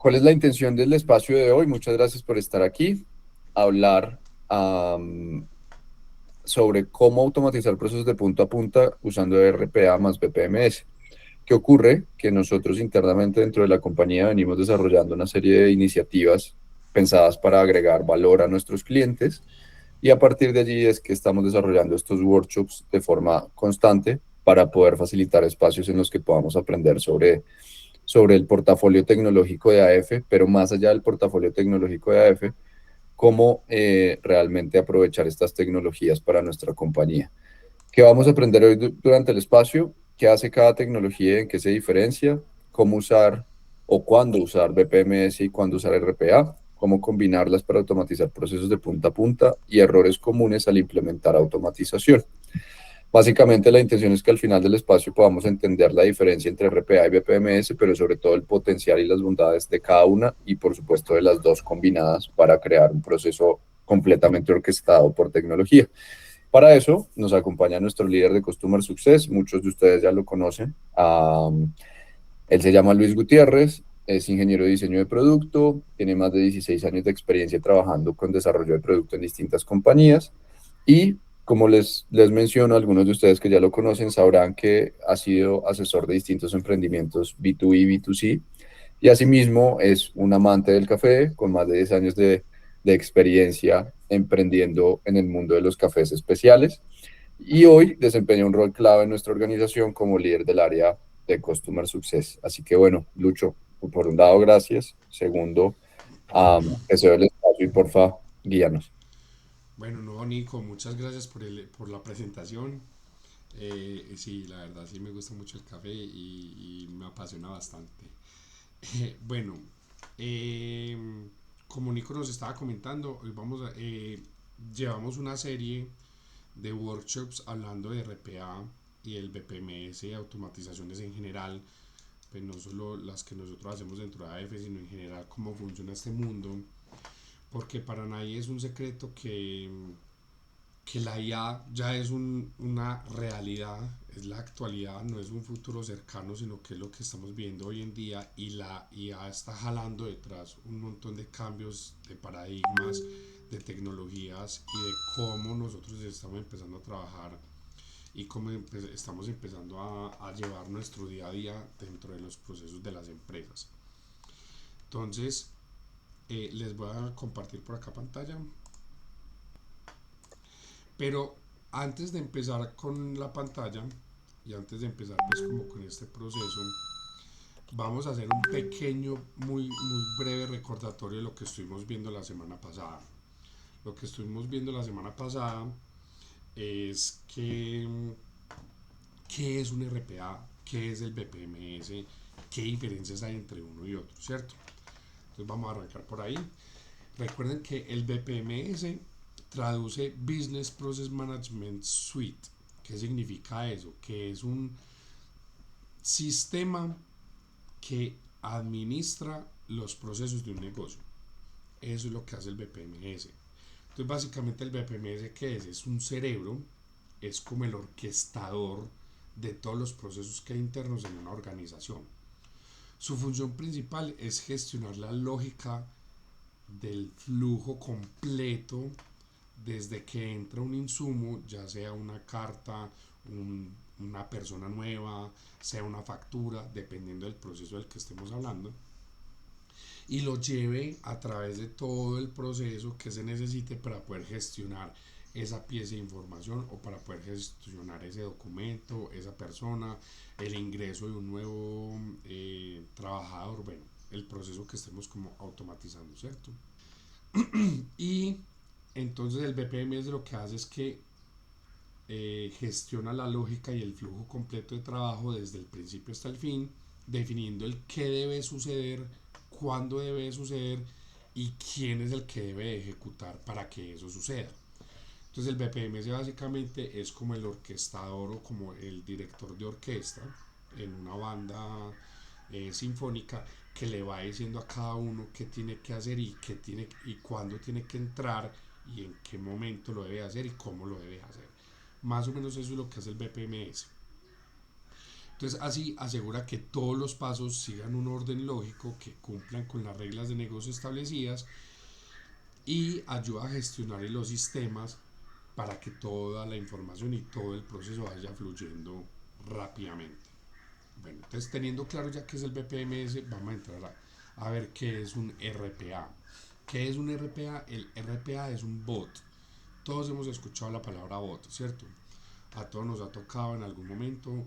¿Cuál es la intención del espacio de hoy? Muchas gracias por estar aquí. Hablar sobre cómo automatizar procesos de punta a punta usando RPA más BPMS. ¿Qué ocurre? Que nosotros internamente dentro de la compañía venimos desarrollando una serie de iniciativas pensadas para agregar valor a nuestros clientes y a partir de allí es que estamos desarrollando estos workshops de forma constante para poder facilitar espacios en los que podamos aprender sobre el portafolio tecnológico de AF, pero más allá del portafolio tecnológico de AF, cómo realmente aprovechar estas tecnologías para nuestra compañía. ¿Qué vamos a aprender hoy durante el espacio? ¿Qué hace cada tecnología? ¿En qué se diferencia? ¿Cómo usar o cuándo usar BPMS y cuándo usar RPA? ¿Cómo combinarlas para automatizar procesos de punta a punta y errores comunes al implementar automatización? Básicamente la intención es que al final del espacio podamos entender la diferencia entre RPA y BPMS, pero sobre todo el potencial y las bondades de cada una y por supuesto de las dos combinadas para crear un proceso completamente orquestado por tecnología. Para eso nos acompaña nuestro líder de Customer Success, muchos de ustedes ya lo conocen. Él se llama Luis Gutiérrez, es ingeniero de diseño de producto, tiene más de 16 años de experiencia trabajando con desarrollo de producto en distintas compañías y como les menciono, algunos de ustedes que ya lo conocen sabrán que ha sido asesor de distintos emprendimientos B2B y B2C y asimismo es un amante del café con más de 10 años de experiencia emprendiendo en el mundo de los cafés especiales y hoy desempeña un rol clave en nuestra organización como líder del área de Customer Success. Así que bueno, Lucho, por un lado, gracias. Segundo, te cedo el espacio y porfa, guíanos. Bueno, no, Nico, muchas gracias por la presentación. Sí, la verdad sí me gusta mucho el café y me apasiona bastante. Bueno, eh, como Nico nos estaba comentando, hoy llevamos una serie de workshops hablando de RPA y el BPMS, automatizaciones en general, pues no solo las que nosotros hacemos dentro de AF, sino en general cómo funciona este mundo, porque para nadie es un secreto que la IA ya es una realidad, es la actualidad, no es un futuro cercano, sino que es lo que estamos viendo hoy en día y la IA está jalando detrás un montón de cambios de paradigmas, de tecnologías y de cómo nosotros estamos empezando a trabajar y cómo estamos empezando a llevar nuestro día a día dentro de los procesos de las empresas. Entonces, les voy a compartir por acá pantalla. Pero antes de empezar con la pantalla y antes de empezar pues como con este proceso, vamos a hacer un pequeño, muy breve recordatorio de lo que estuvimos viendo la semana pasada. Lo que estuvimos viendo la semana pasada es que qué es un RPA, qué es el BPMS, qué diferencias hay entre uno y otro, ¿cierto? Entonces vamos a arrancar por ahí. Recuerden que el BPMS traduce Business Process Management Suite. ¿Qué significa eso? Que es un sistema que administra los procesos de un negocio. Eso es lo que hace el BPMS. Entonces, básicamente, el BPMS, ¿qué es? Es un cerebro, es como el orquestador de todos los procesos que hay internos en una organización. Su función principal es gestionar la lógica del flujo completo desde que entra un insumo, ya sea una carta, una persona nueva, sea una factura, dependiendo del proceso del que estemos hablando, y lo lleve a través de todo el proceso que se necesite para poder gestionar esa pieza de información o para poder gestionar ese documento, esa persona, el ingreso de un nuevo trabajador, bueno, el proceso que estemos como automatizando, ¿cierto? Y entonces el BPMS lo que hace es que gestiona la lógica y el flujo completo de trabajo desde el principio hasta el fin, definiendo el qué debe suceder, cuándo debe suceder y quién es el que debe ejecutar para que eso suceda. Entonces el BPMS básicamente es como el orquestador o como el director de orquesta en una banda sinfónica que le va diciendo a cada uno qué tiene que hacer y qué tiene y cuándo tiene que entrar y en qué momento lo debe hacer y cómo lo debe hacer. Más o menos eso es lo que hace el BPMS. Entonces así asegura que todos los pasos sigan un orden lógico, que cumplan con las reglas de negocio establecidas y ayuda a gestionar los sistemas para que toda la información y todo el proceso vaya fluyendo rápidamente. Bueno, entonces teniendo claro ya qué es el BPMS, vamos a entrar a ver qué es un RPA. ¿Qué es un RPA? El RPA es un bot. Todos hemos escuchado la palabra bot, ¿cierto? A todos nos ha tocado en algún momento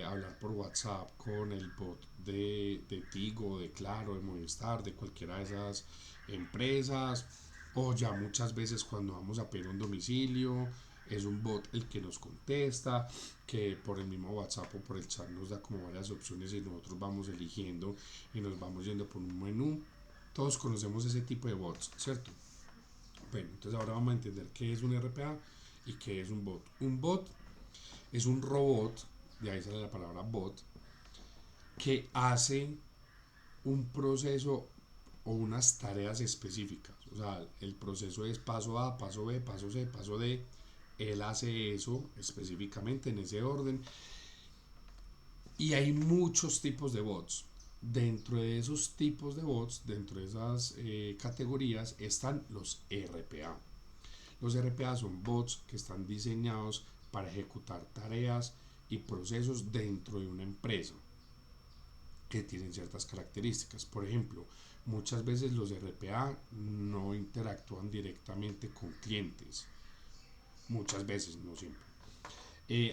hablar por WhatsApp con el bot de Tigo, de Claro, de Movistar, de cualquiera de esas empresas, o ya muchas veces cuando vamos a pedir un domicilio, es un bot el que nos contesta, que por el mismo WhatsApp o por el chat nos da como varias opciones y nosotros vamos eligiendo y nos vamos yendo por un menú. Todos conocemos ese tipo de bots, ¿cierto? Bueno, entonces ahora vamos a entender qué es un RPA y qué es un bot. Un bot es un robot, de ahí sale la palabra bot, que hace un proceso o unas tareas específicas. O sea, el proceso es paso A, paso B, paso C, paso D. Él hace eso específicamente en ese orden. Y hay muchos tipos de bots. Dentro de esos tipos de bots, dentro de esas categorías, están los RPA. Los RPA son bots que están diseñados para ejecutar tareas y procesos dentro de una empresa que tienen ciertas características. Por ejemplo, muchas veces los RPA no interactúan directamente con clientes. Muchas veces, no siempre.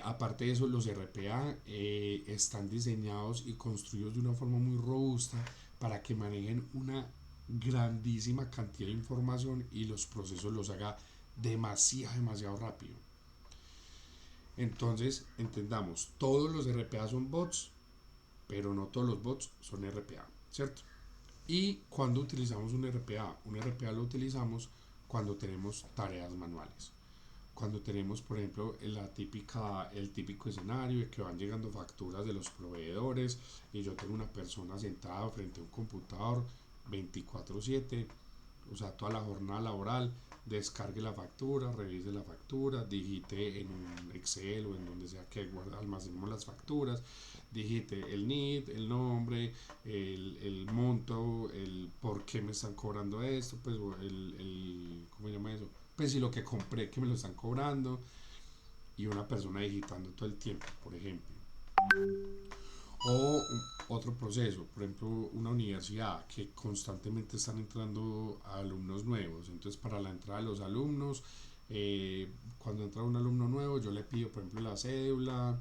Aparte de eso, los RPA están diseñados y construidos de una forma muy robusta para que manejen una grandísima cantidad de información y los procesos los haga demasiado rápido. Entonces, entendamos, todos los RPA son bots, pero no todos los bots son RPA, ¿cierto? Y cuando utilizamos un RPA lo utilizamos cuando tenemos tareas manuales. Cuando tenemos, por ejemplo, el típico escenario de que van llegando facturas de los proveedores y yo tengo una persona sentada frente a un computador 24/7, o sea, toda la jornada laboral, descargue la factura, revise la factura, digite en un Excel o en donde sea que almacenemos las facturas, digite el NID, el nombre, el monto, el por qué me están cobrando esto, pues ¿cómo se llama eso? Pues si lo que compré que me lo están cobrando y una persona digitando todo el tiempo, por ejemplo. O otro proceso, por ejemplo, una universidad que constantemente están entrando alumnos nuevos. Entonces, para la entrada de los alumnos, cuando entra un alumno nuevo, yo le pido, por ejemplo, la cédula,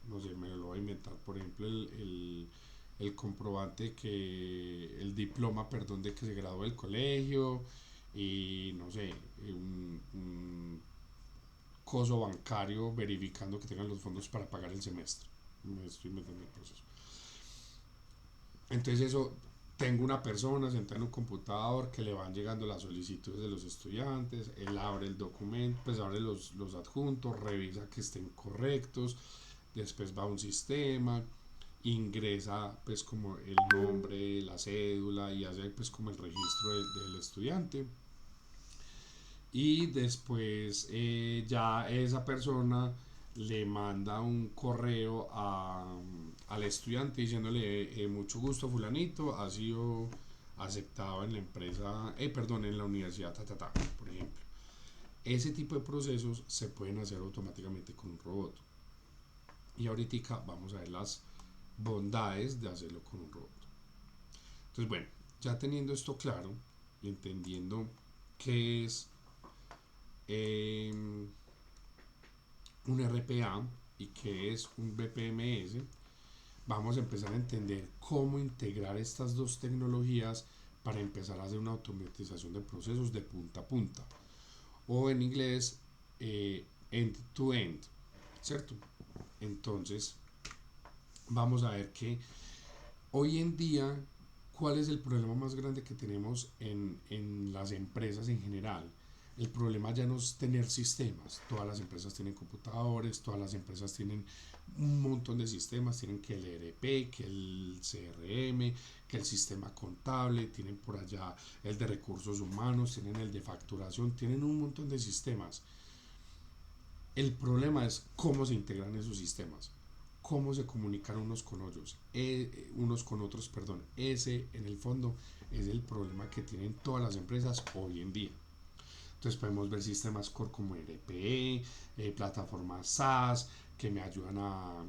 no sé, me lo voy a inventar, por ejemplo, el comprobante el diploma, perdón, de que se graduó del colegio y, no sé, un coso bancario verificando que tengan los fondos para pagar el semestre. Me estoy inventando el proceso. Entonces eso, tengo una persona sentada en un computador que le van llegando las solicitudes de los estudiantes, él abre el documento, pues abre los adjuntos, revisa que estén correctos, después va a un sistema, ingresa pues como el nombre, la cédula y hace pues como el registro del estudiante y después ya esa persona le manda un correo al estudiante diciéndole mucho gusto fulanito, ha sido aceptado en la empresa, perdón, en la universidad, por ejemplo. Ese tipo de procesos se pueden hacer automáticamente con un robot. Y ahorita vamos a ver las bondades de hacerlo con un robot. Entonces, bueno, ya teniendo esto claro y entendiendo qué es eh, un RPA y qué es un BPMS, vamos a empezar a entender cómo integrar estas dos tecnologías para empezar a hacer una automatización de procesos de punta a punta o en inglés end to end, ¿cierto? Entonces vamos a ver que hoy en día cuál es el problema más grande que tenemos en las empresas en general. El problema ya no es tener sistemas. Todas las empresas tienen computadores, todas las empresas tienen un montón de sistemas. Tienen que el ERP, que el CRM, que el sistema contable, tienen por allá el de recursos humanos, tienen el de facturación, tienen un montón de sistemas. El problema es cómo se integran esos sistemas. cómo se comunican unos con otros, perdón. Ese, en el fondo, es el problema que tienen todas las empresas hoy en día. Entonces podemos ver sistemas core como RPE, plataformas SaaS que me ayudan a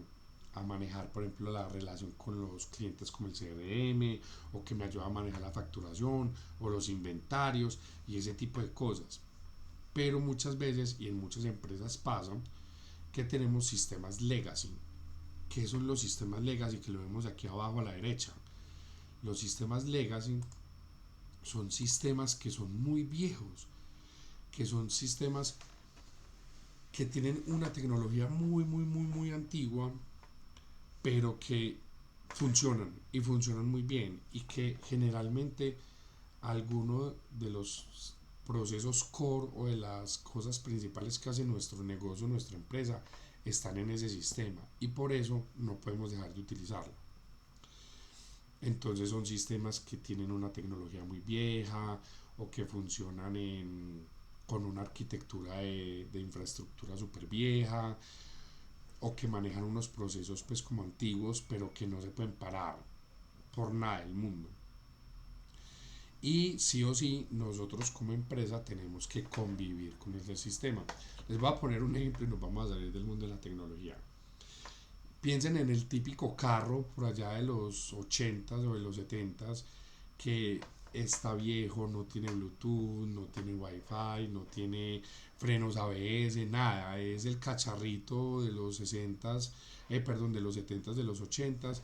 manejar, por ejemplo, la relación con los clientes como el CRM, o que me ayuda a manejar la facturación o los inventarios y ese tipo de cosas. Pero muchas veces y en muchas empresas pasa que tenemos sistemas legacy. ¿Qué son los sistemas legacy? Que lo vemos aquí abajo a la derecha. Los sistemas legacy son sistemas que son muy viejos, que son sistemas que tienen una tecnología muy antigua, pero que funcionan y funcionan muy bien, y que generalmente alguno de los procesos core o de las cosas principales que hace nuestro negocio, nuestra empresa, están en ese sistema, y por eso no podemos dejar de utilizarlo. Entonces son sistemas que tienen una tecnología muy vieja, o que funcionan con una arquitectura de infraestructura súper vieja, o que manejan unos procesos pues como antiguos, pero que no se pueden parar por nada del mundo. Y sí o sí nosotros como empresa tenemos que convivir con ese sistema. Les voy a poner un ejemplo y nos vamos a salir del mundo de la tecnología. Piensen en el típico carro por allá de los 80s o de los 70s, que está viejo, no tiene Bluetooth, no tiene Wi-Fi, no tiene frenos ABS, nada. Es el cacharrito de los 60s, perdón, de los 70s, de los 80s,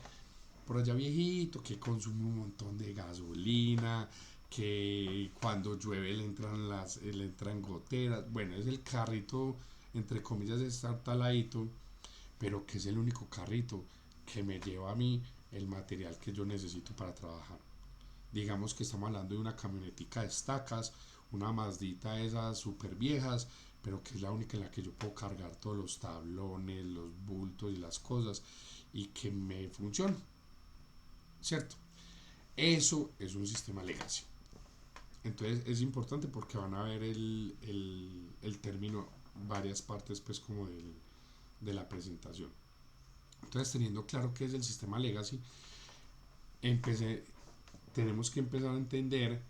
por allá viejito, que consume un montón de gasolina, que cuando llueve le entran goteras. Bueno, es el carrito, entre comillas, estar taladito, pero que es el único carrito que me lleva a mí el material que yo necesito para trabajar. Digamos que estamos hablando de una camionetica de estacas, una Mazdita de esas súper viejas, pero que es la única en la que yo puedo cargar todos los tablones, los bultos y las cosas, y que me funciona, ¿cierto? Eso es un sistema legacy. Entonces es importante porque van a ver el término varias partes pues como de la presentación. Entonces, teniendo claro qué es el sistema legacy, empecé, tenemos que empezar a entender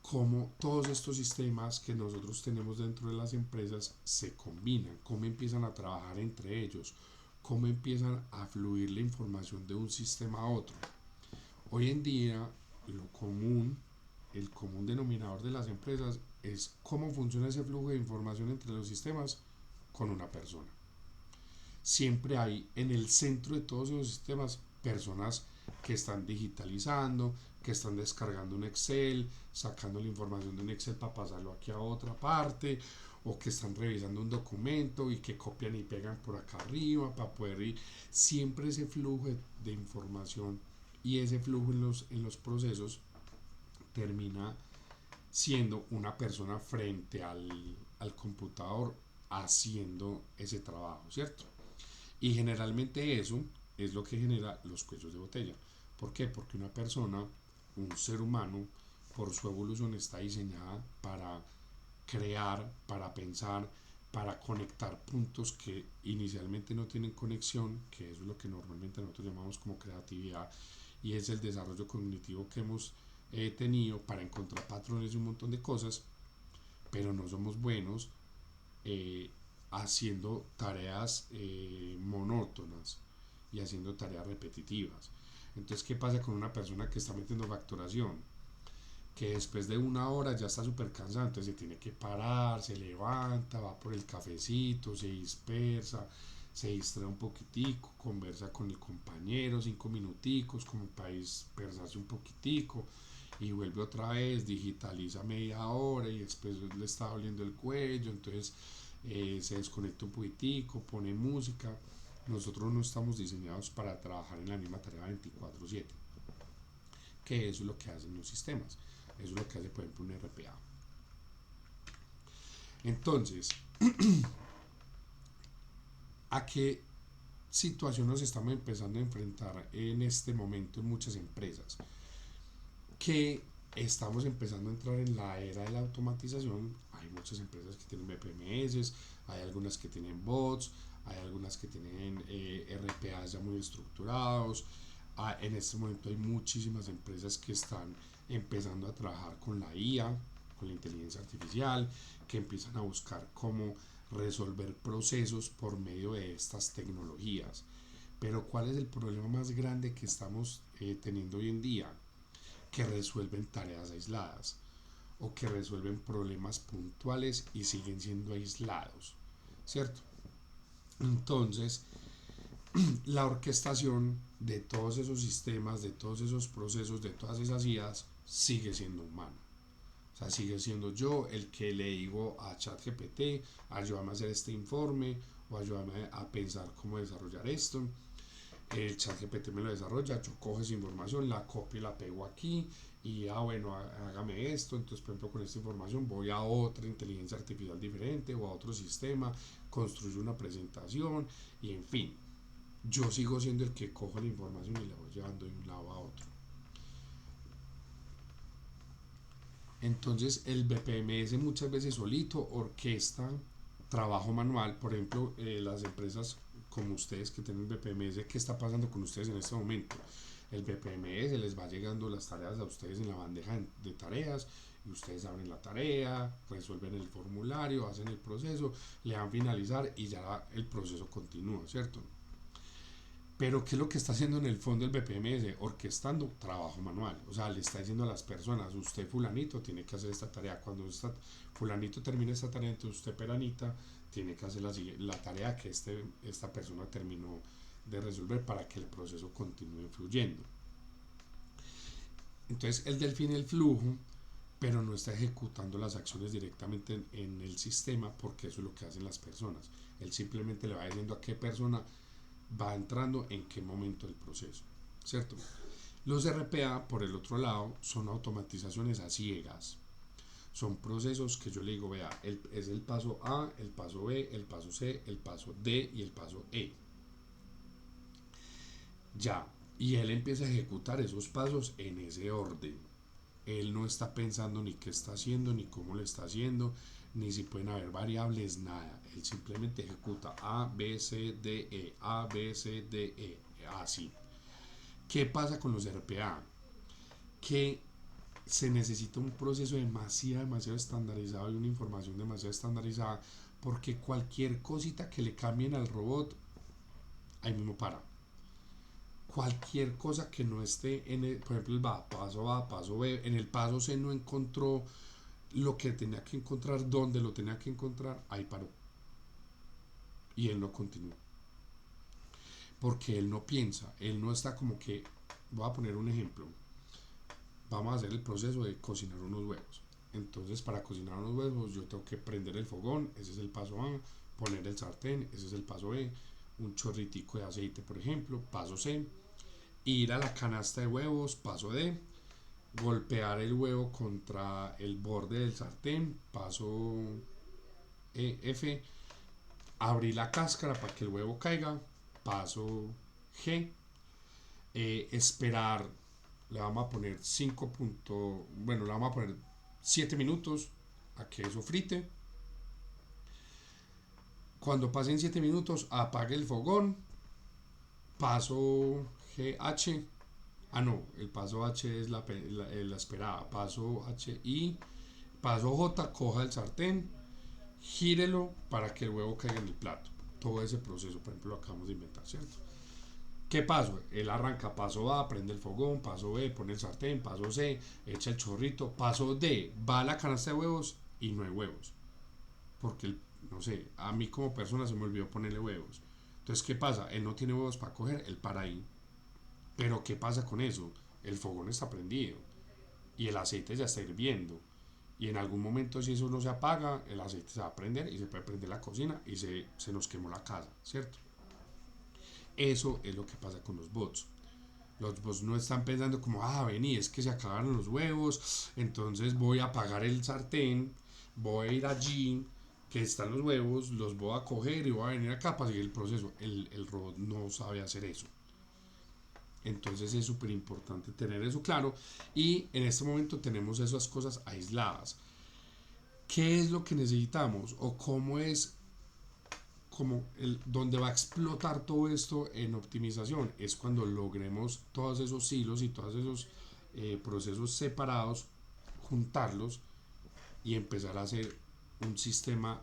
cómo todos estos sistemas que nosotros tenemos dentro de las empresas se combinan, cómo empiezan a trabajar entre ellos, cómo empiezan a fluir la información de un sistema a otro. Hoy en día, lo común, el común denominador de las empresas es cómo funciona ese flujo de información entre los sistemas con una persona. Siempre hay en el centro de todos esos sistemas personas que están digitalizando, que están descargando un Excel, sacando la información de un Excel para pasarlo aquí a otra parte, o que están revisando un documento y que copian y pegan por acá arriba para poder ir. Siempre ese flujo de información y ese flujo en los procesos termina siendo una persona frente al computador haciendo ese trabajo, ¿cierto? Y generalmente eso es lo que genera los cuellos de botella. ¿Por qué? Porque una persona, un ser humano, por su evolución está diseñada para crear, para pensar, para conectar puntos que inicialmente no tienen conexión, que eso es lo que normalmente nosotros llamamos como creatividad, y es el desarrollo cognitivo que hemos tenido para encontrar patrones y un montón de cosas, pero no somos buenos eh, haciendo tareas monótonas y haciendo tareas repetitivas. Entonces, ¿qué pasa con una persona que está metiendo facturación? Que después de una hora ya está súper cansado, entonces se tiene que parar, se levanta, va por el cafecito, se dispersa, se distrae un poquitico, conversa con el compañero 5 minuticos como para dispersarse un poquitico, y vuelve otra vez, digitaliza media hora y después le está doliendo el cuello, entonces se desconecta un poquitico, pone música. Nosotros no estamos diseñados para trabajar en la misma tarea 24/7, que eso es lo que hacen los sistemas, eso es lo que hace por ejemplo un RPA. Entonces, ¿a qué situación nos estamos empezando a enfrentar en este momento en muchas empresas? Que estamos empezando a entrar en la era de la automatización. Hay muchas empresas que tienen BPMS, hay algunas que tienen bots, hay algunas que tienen RPA ya muy estructurados. En este momento hay muchísimas empresas que están empezando a trabajar con la IA, con la inteligencia artificial, que empiezan a buscar cómo resolver procesos por medio de estas tecnologías. Pero ¿cuál es el problema más grande que estamos teniendo hoy en día? Que resuelven tareas aisladas o que resuelven problemas puntuales y siguen siendo aislados, ¿cierto? Entonces, la orquestación de todos esos sistemas, de todos esos procesos, de todas esas IAs, sigue siendo humana. O sea, sigue siendo yo el que le digo a ChatGPT, ayúdame a hacer este informe o ayúdame a pensar cómo desarrollar esto. El ChatGPT me lo desarrolla, yo cojo esa información, la copio y la pego aquí y bueno, hágame esto. Entonces, por ejemplo, con esta información voy a otra inteligencia artificial diferente o a otro sistema, construyo una presentación y en fin, yo sigo siendo el que cojo la información y la voy llevando de un lado a otro. Entonces el BPMS muchas veces solito orquesta trabajo manual. Por ejemplo, las empresas como ustedes que tienen BPMS, ¿qué está pasando con ustedes en este momento? El BPMS les va llegando las tareas a ustedes en la bandeja de tareas y ustedes abren la tarea, resuelven el formulario, hacen el proceso, le dan finalizar y ya el proceso continúa, ¿cierto? Pero ¿qué es lo que está haciendo en el fondo el BPMS? Orquestando trabajo manual. O sea, le está diciendo a las personas, usted fulanito tiene que hacer esta tarea. Cuando fulanito termine esta tarea, entonces usted peranita tiene que hacer la tarea que esta persona terminó de resolver para que el proceso continúe fluyendo. Entonces él define el flujo, pero no está ejecutando las acciones directamente en el sistema porque eso es lo que hacen las personas. Él simplemente le va diciendo a qué persona va entrando en qué momento del proceso, ¿cierto? Los RPA, por el otro lado, son automatizaciones a ciegas. Son procesos que yo le digo, vea, es el paso A, el paso B, el paso C, el paso D y el paso E. Ya, y él empieza a ejecutar esos pasos en ese orden. Él no está pensando ni qué está haciendo, ni cómo lo está haciendo, ni si pueden haber variables, nada. Él simplemente ejecuta A, B, C, D, E, A, B, C, D, E, así. ¿Qué pasa con los RPA? Que se necesita un proceso demasiado estandarizado y una información demasiado estandarizada porque cualquier cosita que le cambien al robot, ahí mismo para. Cualquier cosa que no esté en el, por ejemplo, el paso A, paso B, en el paso C no encontró lo que tenía que encontrar, donde lo tenía que encontrar, ahí paró. Y él no continúa. Porque él no piensa, él no está como que, voy a poner un ejemplo, vamos a hacer el proceso de cocinar unos huevos. Entonces para cocinar unos huevos yo tengo que prender el fogón, ese es el paso A, poner el sartén, ese es el paso B, un chorritico de aceite por ejemplo, paso C, ir a la canasta de huevos, paso D, golpear el huevo contra el borde del sartén, paso F, abrir la cáscara para que el huevo caiga, paso G, esperar, le vamos a poner 5 bueno, le vamos a poner 7 minutos a que eso frite. Cuando pasen 7 minutos, apague el fogón, paso GH, no, el paso H es la esperada, paso H y paso J, coja el sartén, gírelo para que el huevo caiga en el plato. Todo ese proceso, por ejemplo, lo acabamos de inventar, ¿cierto? ¿Qué paso? Él arranca paso A, prende el fogón, paso B, pone el sartén, paso C, echa el chorrito, paso D, va a la canasta de huevos y no hay huevos. Porque, no sé, a mí como persona se me olvidó ponerle huevos. Entonces, ¿qué pasa? Él no tiene huevos para coger, él para ahí. Pero, ¿qué pasa con eso? El fogón está prendido y el aceite ya está hirviendo. Y en algún momento, si eso no se apaga, el aceite se va a prender y se puede prender la cocina y se nos quemó la casa, ¿cierto? Eso es lo que pasa con los bots. Los bots no están pensando como, vení, es que se acabaron los huevos, entonces voy a apagar el sartén, voy a ir allí, que están los huevos, los voy a coger y voy a venir acá para seguir el proceso. El robot no sabe hacer eso. Entonces es súper importante tener eso claro y en este momento tenemos esas cosas aisladas. ¿Qué es lo que necesitamos o como donde va a explotar todo esto en optimización es cuando logremos todos esos hilos y todos esos procesos separados, juntarlos y empezar a hacer un sistema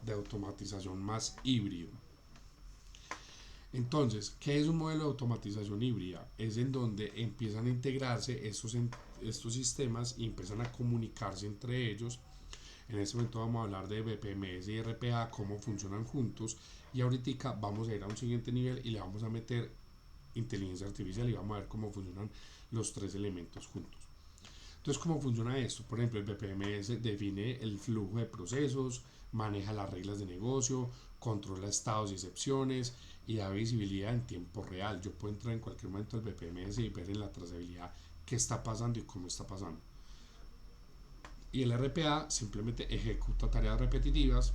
de automatización más híbrido. Entonces, ¿qué es un modelo de automatización híbrida? Es en donde empiezan a integrarse estos sistemas y empiezan a comunicarse entre ellos. En este momento vamos a hablar de BPMS y RPA, cómo funcionan juntos, y ahorita vamos a ir a un siguiente nivel y le vamos a meter inteligencia artificial y vamos a ver cómo funcionan los tres elementos juntos. Entonces, ¿cómo funciona esto? Por ejemplo, el BPMS define el flujo de procesos, maneja las reglas de negocio, controla estados y excepciones y da visibilidad en tiempo real. Yo puedo entrar en cualquier momento al BPMS y ver en la trazabilidad qué está pasando y cómo está pasando. Y el RPA simplemente ejecuta tareas repetitivas,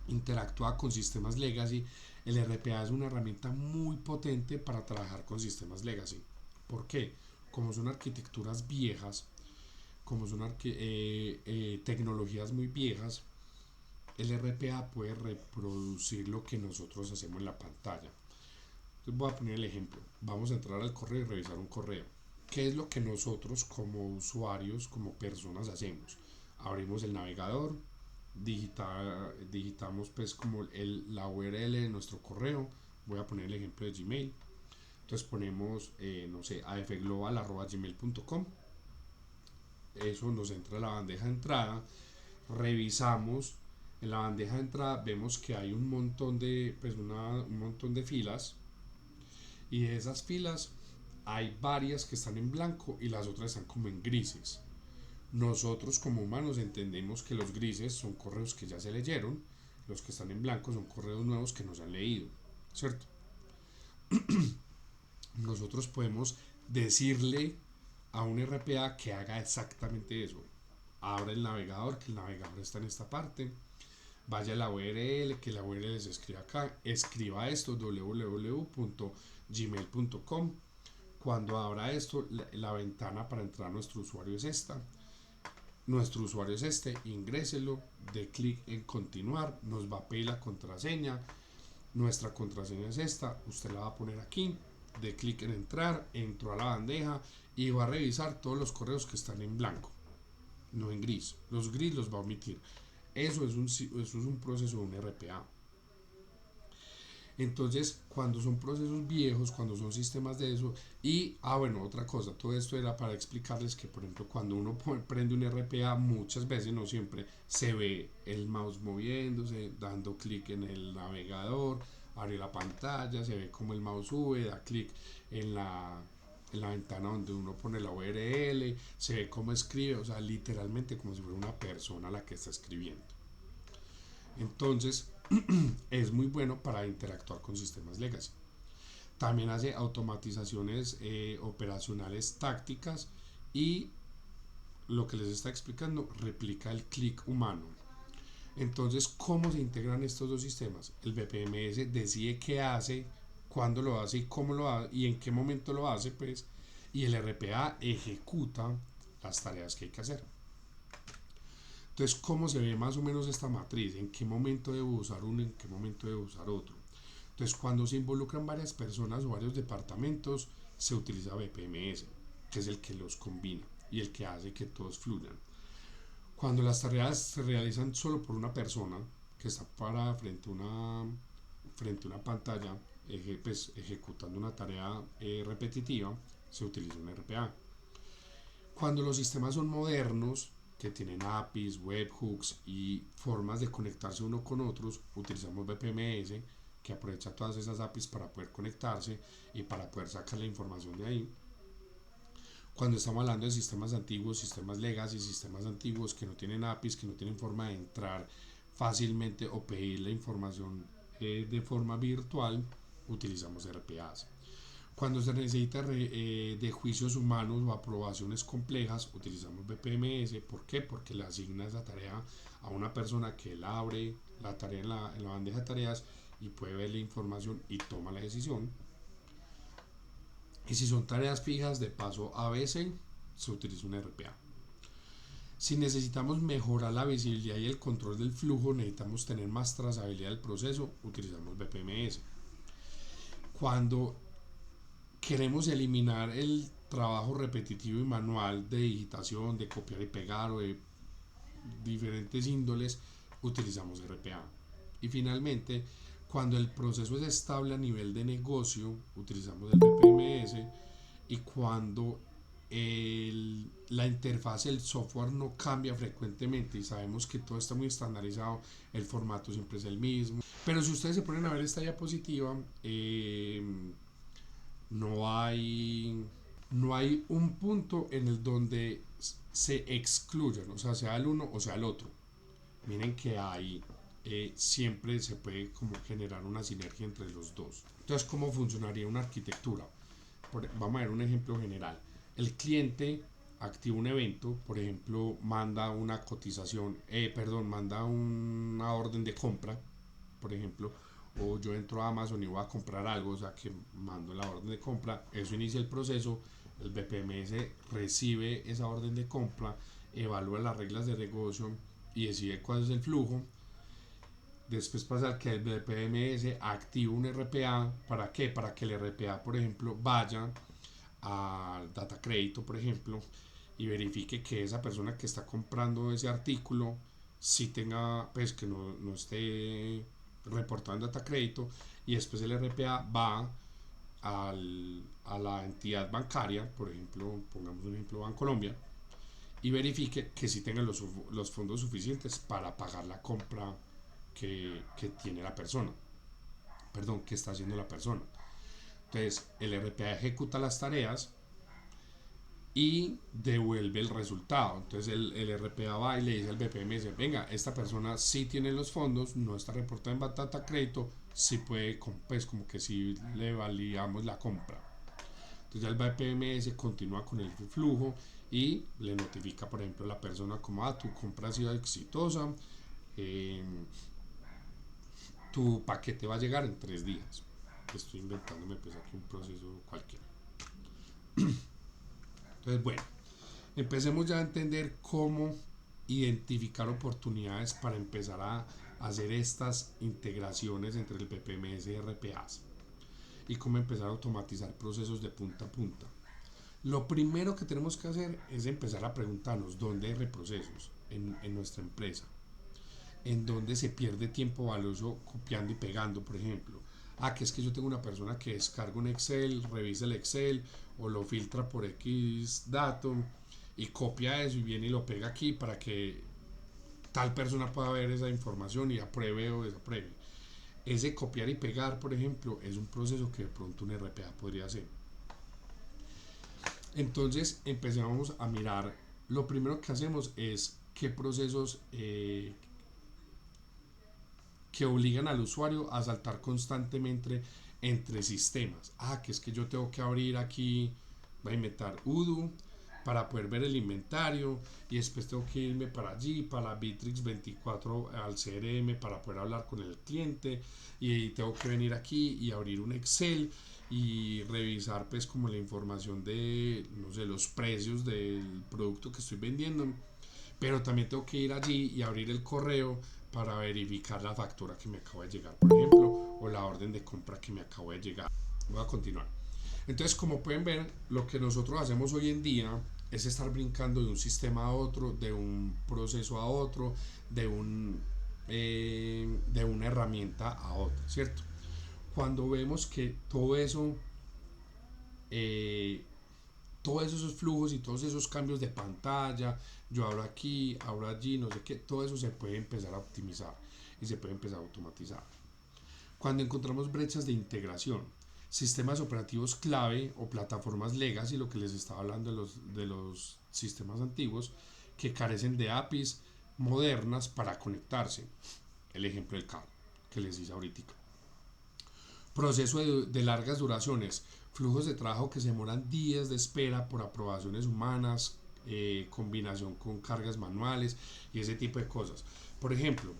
interactúa con sistemas legacy. El RPA es una herramienta muy potente para trabajar con sistemas legacy. ¿Por qué? Como son arquitecturas viejas, como son tecnologías muy viejas, el RPA puede reproducir lo que nosotros hacemos en la pantalla. Entonces voy a poner el ejemplo. Vamos a entrar al correo y revisar un correo. ¿Qué es lo que nosotros como usuarios, como personas hacemos? Abrimos el navegador, digitamos pues como la URL de nuestro correo. Voy a poner el ejemplo de Gmail. Entonces ponemos, no sé, afglobal@gmail.com. Eso nos entra a la bandeja de entrada. Revisamos en la bandeja de entrada, vemos que hay un montón de, pues un montón de filas, y de esas filas hay varias que están en blanco y las otras están como en grises. Nosotros como humanos entendemos que los grises son correos que ya se leyeron, los que están en blanco son correos nuevos que no se han leído, ¿cierto? Nosotros podemos decirle a un RPA que haga exactamente eso. Abra el navegador, que el navegador está en esta parte, vaya a la URL, que la URL se escriba acá, escriba esto, www.gmail.com. Cuando abra esto, la ventana para entrar a nuestro usuario es esta. Nuestro usuario es este, ingréselo, dé clic en continuar, nos va a pedir la contraseña. Nuestra contraseña es esta, usted la va a poner aquí, dé clic en entrar, entró a la bandeja y va a revisar todos los correos que están en blanco, no en gris. Los gris los va a omitir. Eso es un proceso de un RPA. Entonces, cuando son procesos viejos, cuando son sistemas de eso, bueno, otra cosa, todo esto era para explicarles que, por ejemplo, cuando uno prende un RPA, muchas veces, no siempre, se ve el mouse moviéndose, dando clic en el navegador, abre la pantalla, se ve como el mouse sube, da clic en la ventana donde uno pone la URL, se ve cómo escribe, o sea, literalmente como si fuera una persona la que está escribiendo. Entonces, es muy bueno para interactuar con sistemas legacy. También hace automatizaciones operacionales tácticas y lo que les está explicando replica el clic humano. Entonces, ¿cómo se integran estos dos sistemas? El BPMS decide qué hace, cuándo lo hace y cómo lo hace y en qué momento lo hace, pues, y el RPA ejecuta las tareas que hay que hacer. Entonces, ¿cómo se ve más o menos esta matriz? ¿En qué momento debo usar uno? ¿En qué momento debo usar otro? Entonces, cuando se involucran varias personas o varios departamentos, se utiliza BPMS, que es el que los combina y el que hace que todos fluyan. Cuando las tareas se realizan solo por una persona que está parada frente a una pantalla, pues, ejecutando una tarea repetitiva, se utiliza un RPA. Cuando los sistemas son modernos, que tienen APIs, webhooks y formas de conectarse uno con otros, utilizamos BPMS, que aprovecha todas esas APIs para poder conectarse y para poder sacar la información de ahí. Cuando estamos hablando de sistemas antiguos, sistemas legacy, sistemas antiguos que no tienen APIs, que no tienen forma de entrar fácilmente o pedir la información de forma virtual, utilizamos RPAs. Cuando se necesita de juicios humanos o aprobaciones complejas, utilizamos BPMS. ¿Por qué? Porque le asigna esa tarea a una persona que la abre la tarea en la bandeja de tareas y puede ver la información y toma la decisión. Y si son tareas fijas de paso ABC, se utiliza un RPA. Si necesitamos mejorar la visibilidad y el control del flujo, necesitamos tener más trazabilidad del proceso, utilizamos BPMS. Cuando queremos eliminar el trabajo repetitivo y manual de digitación, de copiar y pegar o de diferentes índoles, utilizamos RPA. Y finalmente, cuando el proceso es estable a nivel de negocio, utilizamos el BPMS. Y cuando la interfaz del software no cambia frecuentemente y sabemos que todo está muy estandarizado, el formato siempre es el mismo. Pero si ustedes se ponen a ver esta diapositiva, no hay no hay un punto en el donde se excluyan, o sea el uno o sea el otro. Miren que hay siempre se puede como generar una sinergia entre los dos. Entonces, ¿cómo funcionaría una arquitectura? Vamos a ver un ejemplo general. El cliente activa un evento, por ejemplo, manda una cotización, manda una orden de compra, por ejemplo, o yo entro a Amazon y voy a comprar algo, o sea que mando la orden de compra, eso inicia el proceso, el BPMS recibe esa orden de compra, evalúa las reglas de negocio y decide cuál es el flujo. Después pasa que el BPMS activa un RPA. ¿Para qué? Para que el RPA, por ejemplo, vaya al data crédito, por ejemplo, y verifique que esa persona que está comprando ese artículo si tenga, pues que no esté reportado en data crédito, y después el RPA va a la entidad bancaria, por ejemplo, pongamos un ejemplo, Bancolombia, y verifique que si tengan los fondos suficientes para pagar la compra que tiene la persona, perdón, que está haciendo la persona. Entonces, el RPA ejecuta las tareas y devuelve el resultado. Entonces el RPA va y le dice al BPMS, venga, esta persona sí tiene los fondos, no está reportada en batata crédito, sí puede, pues como que sí le validamos la compra. Entonces ya el BPMS continúa con el flujo y le notifica, por ejemplo, a la persona como, tu compra ha sido exitosa, eh, tu paquete va a llegar en 3 días. Estoy inventándome pues aquí un proceso cualquiera. Entonces, bueno, empecemos ya a entender cómo identificar oportunidades para empezar a hacer estas integraciones entre el BPMS y RPAs y cómo empezar a automatizar procesos de punta a punta. Lo primero que tenemos que hacer es empezar a preguntarnos dónde hay reprocesos en nuestra empresa, en dónde se pierde tiempo valioso copiando y pegando, por ejemplo. Que es que yo tengo una persona que descarga un Excel, revisa el Excel o lo filtra por X dato y copia eso y viene y lo pega aquí para que tal persona pueda ver esa información y apruebe o desapruebe. Ese copiar y pegar, por ejemplo, es un proceso que de pronto un RPA podría hacer. Entonces empezamos a mirar, lo primero que hacemos es qué procesos que obligan al usuario a saltar constantemente entre sistemas. Que es que yo tengo que abrir aquí, voy a inventar Udo para poder ver el inventario y después tengo que irme para allí, para Bitrix 24 al CRM para poder hablar con el cliente y tengo que venir aquí y abrir un Excel y revisar pues como la información de, no sé, los precios del producto que estoy vendiendo, pero también tengo que ir allí y abrir el correo para verificar la factura que me acaba de llegar, por ejemplo, o la orden de compra que me acaba de llegar. Voy a continuar. Entonces, como pueden ver, lo que nosotros hacemos hoy en día es estar brincando de un sistema a otro, de un proceso a otro, de una herramienta a otra, ¿cierto? Cuando vemos que eh, todos esos flujos y todos esos cambios de pantalla, yo abro aquí, abro allí, no sé qué, todo eso se puede empezar a optimizar y se puede empezar a automatizar. Cuando encontramos brechas de integración, sistemas operativos clave o plataformas legacy, lo que les estaba hablando de los sistemas antiguos, que carecen de APIs modernas para conectarse. El ejemplo del carro que les hice ahorita. Proceso de largas duraciones, flujos de trabajo que se demoran días de espera por aprobaciones humanas, combinación con cargas manuales y ese tipo de cosas. Por ejemplo,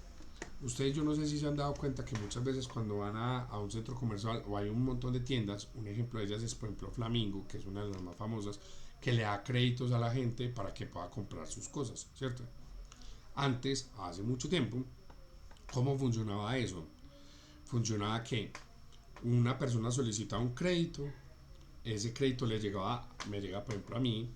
ustedes yo no sé si se han dado cuenta que muchas veces cuando van a un centro comercial o hay un montón de tiendas, un ejemplo de ellas es por ejemplo Flamingo, que es una de las más famosas, que le da créditos a la gente para que pueda comprar sus cosas, ¿cierto? Antes, hace mucho tiempo, ¿cómo funcionaba eso? Funcionaba que una persona solicitaba un crédito, ese crédito le llegaba, me llega por ejemplo a mí,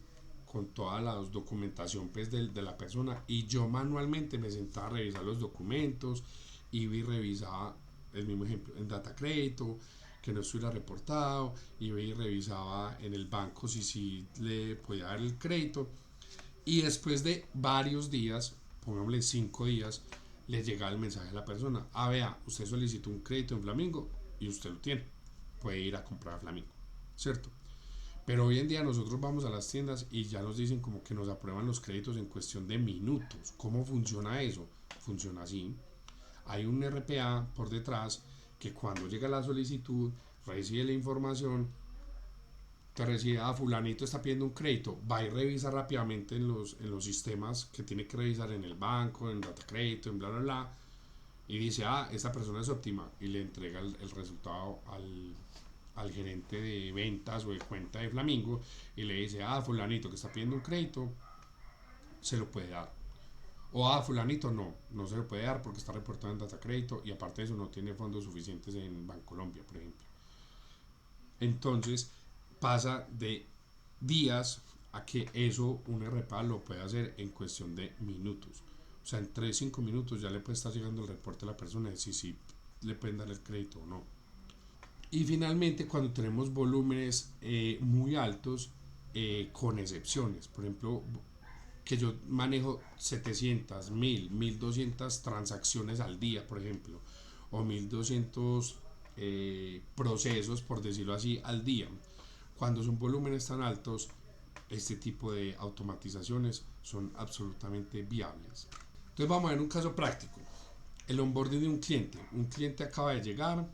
con toda la documentación pues de la persona, y yo manualmente me sentaba a revisar los documentos, iba y revisaba el mismo ejemplo en data crédito, que no estuviera reportado, iba y revisaba en el banco si le podía dar el crédito, y después de varios días, pongámosle 5 días, le llega el mensaje a la persona: ah, vea, usted solicitó un crédito en Flamingo y usted lo tiene, puede ir a comprar a Flamingo, ¿cierto? Pero hoy en día nosotros vamos a las tiendas y ya nos dicen como que nos aprueban los créditos en cuestión de minutos. ¿Cómo funciona eso? Funciona así: hay un RPA por detrás que cuando llega la solicitud recibe la información, te recibe: ah, fulanito está pidiendo un crédito, va y revisa rápidamente en los sistemas que tiene que revisar en el banco, en data crédito, en bla bla bla, y dice: ah, esta persona es óptima, y le entrega el resultado al gerente de ventas o de cuenta de Flamingo, y le dice: ah, fulanito que está pidiendo un crédito, se lo puede dar. O ah, fulanito no se lo puede dar porque está reportado en data crédito y aparte de eso no tiene fondos suficientes en Bancolombia, por ejemplo. Entonces pasa de días a que eso un RPA lo puede hacer en cuestión de minutos. O sea, en 3 5 minutos ya le puede estar llegando el reporte a la persona de si le pueden dar el crédito o no. Y finalmente, cuando tenemos volúmenes muy altos, con excepciones, por ejemplo, que yo manejo 700, 1000, 1200 transacciones al día, por ejemplo, o 1200 procesos, por decirlo así, al día. Cuando son volúmenes tan altos, este tipo de automatizaciones son absolutamente viables. Entonces vamos a ver un caso práctico. El onboarding de un cliente. Un cliente acaba de llegar.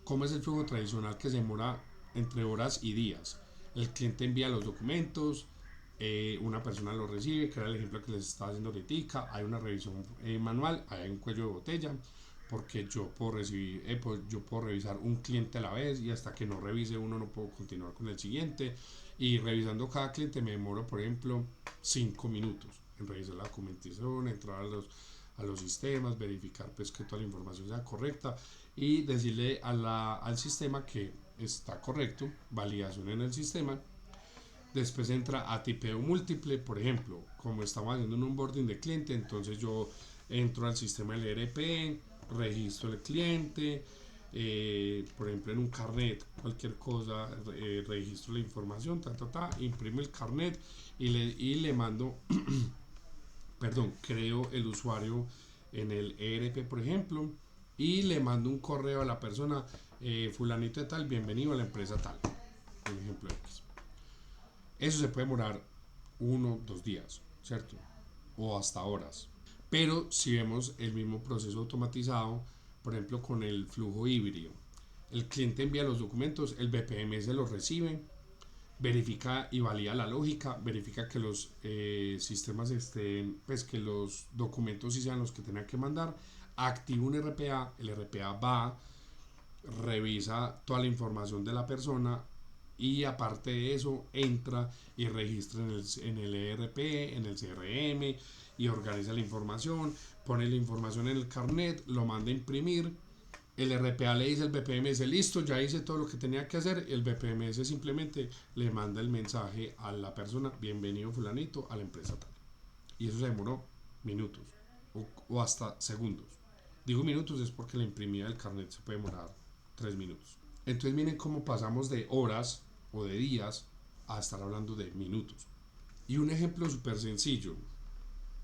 ¿Cómo es el flujo tradicional que se demora entre horas y días? El cliente envía los documentos, una persona los recibe, que era el ejemplo que les estaba haciendo ahorita, hay una revisión manual, hay un cuello de botella, porque yo puedo recibir, yo puedo revisar un cliente a la vez y hasta que no revise uno no puedo continuar con el siguiente, y revisando cada cliente me demoro por ejemplo 5 minutos en revisar la documentación, entrar a los sistemas, verificar pues que toda la información sea correcta y decirle al sistema que está correcto, validación en el sistema. Después entra a tipeo múltiple, por ejemplo, como estamos haciendo un onboarding de cliente, entonces yo entro al sistema del ERP, registro el cliente, por ejemplo en un carnet, cualquier cosa, registro la información, imprimo el carnet y le mando, perdón, creo el usuario en el ERP, por ejemplo, y le mando un correo a la persona: fulanito de tal, bienvenido a la empresa tal, por ejemplo X. Eso se puede demorar 1 2 días, ¿cierto? O hasta horas. Pero si vemos el mismo proceso automatizado, por ejemplo con el flujo híbrido, el cliente envía los documentos, el BPMS los recibe, verifica y valida la lógica, verifica que los sistemas estén, pues que los documentos sí sean los que tengan que mandar, activa un RPA, el RPA va, revisa toda la información de la persona y aparte de eso entra y registra en el ERP, en el CRM, y organiza la información, pone la información en el carnet, lo manda a imprimir. El RPA le dice al BPMS: listo, ya hice todo lo que tenía que hacer. El BPMS simplemente le manda el mensaje a la persona: bienvenido fulanito a la empresa tal. Y eso se demoró minutos o hasta segundos. Digo minutos es porque la imprimida del carnet se puede demorar 3 minutos. Entonces miren cómo pasamos de horas o de días a estar hablando de minutos. Y un ejemplo súper sencillo,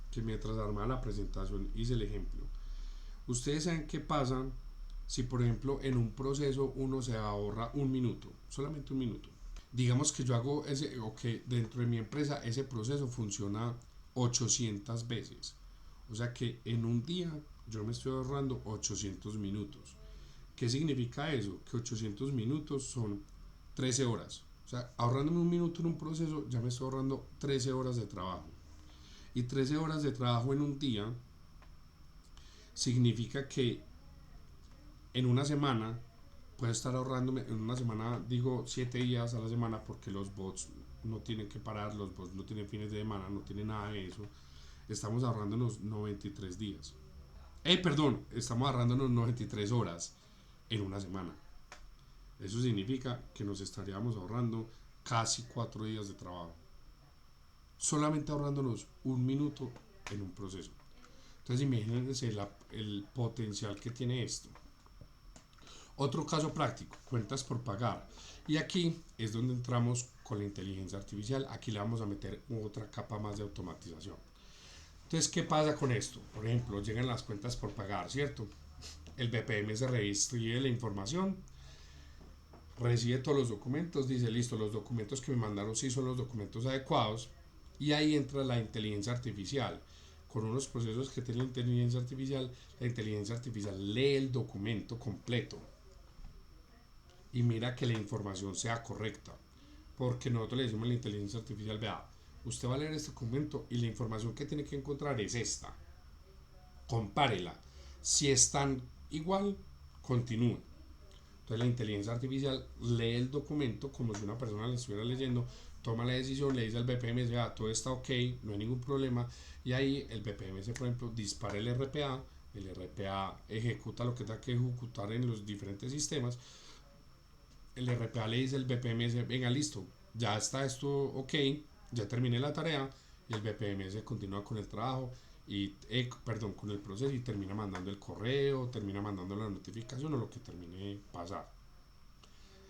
que mientras armaba la presentación hice el ejemplo. Ustedes saben qué pasa si por ejemplo en un proceso uno se ahorra un minuto, solamente un minuto. Digamos que yo hago ese, o que dentro de mi empresa ese proceso funciona 800 veces. O sea que en un día yo me estoy ahorrando 800 minutos. ¿Qué significa eso? Que 800 minutos son 13 horas. O sea, ahorrándome un minuto en un proceso, ya me estoy ahorrando 13 horas de trabajo. Y 13 horas de trabajo en un día significa que en una semana puedo estar ahorrándome, en una semana digo 7 días a la semana porque los bots no tienen que parar, los bots no tienen fines de semana, no tienen nada de eso. Estamos ahorrándonos 93 días. Perdón, estamos ahorrándonos 93 horas en una semana. Eso significa que nos estaríamos ahorrando casi 4 días de trabajo. Solamente ahorrándonos un minuto en un proceso. Entonces imagínense el potencial que tiene esto. Otro caso práctico, cuentas por pagar. Y aquí es donde entramos con la inteligencia artificial. Aquí le vamos a meter otra capa más de automatización. Entonces, ¿qué pasa con esto? Por ejemplo, llegan las cuentas por pagar, ¿cierto? El BPM se recibe la información, recibe todos los documentos, dice, listo, los documentos que me mandaron sí son los documentos adecuados. Y ahí entra la inteligencia artificial. Con unos procesos que tiene la inteligencia artificial lee el documento completo y mira que la información sea correcta. Porque nosotros le decimos a la inteligencia artificial, vea, usted va a leer este documento y la información que tiene que encontrar es esta. Compárela. Si están igual, continúe. Entonces la inteligencia artificial lee el documento como si una persona le estuviera leyendo, toma la decisión, le dice al BPMS, vea, todo está ok, no hay ningún problema, y ahí el BPMS, por ejemplo, dispara el RPA ejecuta lo que tenga que ejecutar en los diferentes sistemas, el RPA le dice al BPMS, venga, listo, ya está esto ok, ya terminé la tarea, y el BPMS continúa con el trabajo, perdón, con el proceso y termina mandando el correo, termina mandando la notificación o lo que termine pasar.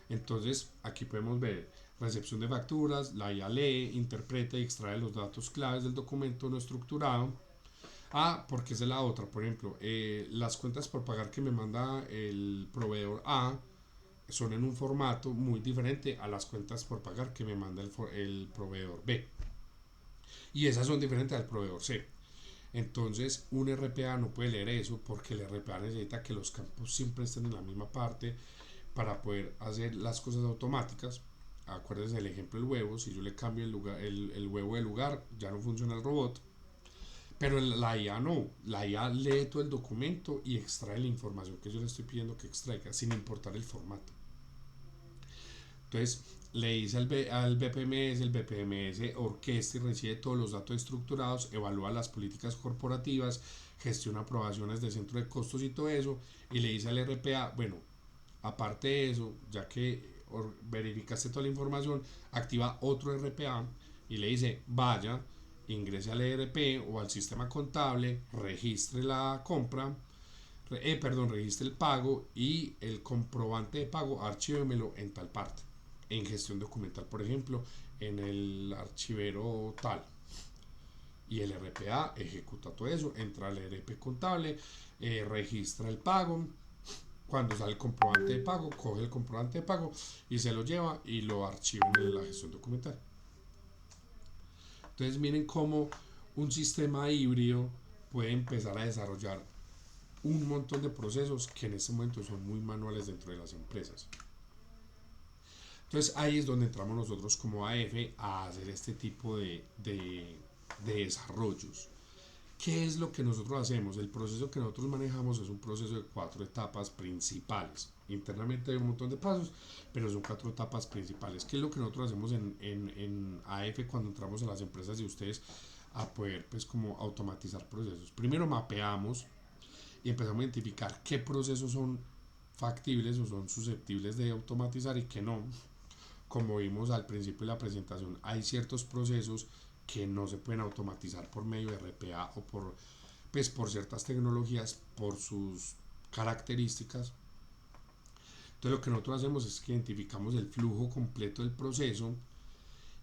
Entonces aquí podemos ver recepción de facturas, la IA lee, interpreta y extrae los datos claves del documento no estructurado. Porque esa es la otra, por ejemplo, las cuentas por pagar que me manda el proveedor A son en un formato muy diferente a las cuentas por pagar que me manda el proveedor B. Y esas son diferentes al proveedor C. Entonces un RPA no puede leer eso porque el RPA necesita que los campos siempre estén en la misma parte para poder hacer las cosas automáticas. Acuérdense del ejemplo del huevo, si yo le cambio el huevo de lugar, ya no funciona el robot. Pero la IA no, la IA lee todo el documento y extrae la información que yo le estoy pidiendo que extraiga, sin importar el formato. Entonces le dice al BPMS, el BPMS orquesta y recibe todos los datos estructurados, evalúa las políticas corporativas, gestiona aprobaciones de centro de costos y todo eso, y le dice al RPA, bueno, aparte de eso, ya que verificaste toda la información, activa otro RPA y le dice, vaya, ingrese al ERP o al sistema contable, registre la compra, registre el pago y el comprobante de pago, archívemelo en tal parte. En gestión documental, por ejemplo, en el archivero tal. Y el RPA ejecuta todo eso, entra al ERP contable, registra el pago. Cuando sale el comprobante de pago, coge el comprobante de pago y se lo lleva y lo archiva en la gestión documental. Entonces miren cómo un sistema híbrido puede empezar a desarrollar un montón de procesos que en este momento son muy manuales dentro de las empresas. Entonces ahí es donde entramos nosotros como AF a hacer este tipo de desarrollos. ¿Qué es lo que nosotros hacemos? El proceso que nosotros manejamos es un proceso de 4 etapas principales. Internamente hay un montón de pasos, pero son 4 etapas principales. ¿Qué es lo que nosotros hacemos en AF cuando entramos a las empresas de ustedes a poder pues como automatizar procesos? Primero mapeamos y empezamos a identificar qué procesos son factibles o son susceptibles de automatizar y qué no. Como vimos al principio de la presentación, hay ciertos procesos que no se pueden automatizar por medio de RPA o por ciertas tecnologías, por sus características. Entonces lo que nosotros hacemos es que identificamos el flujo completo del proceso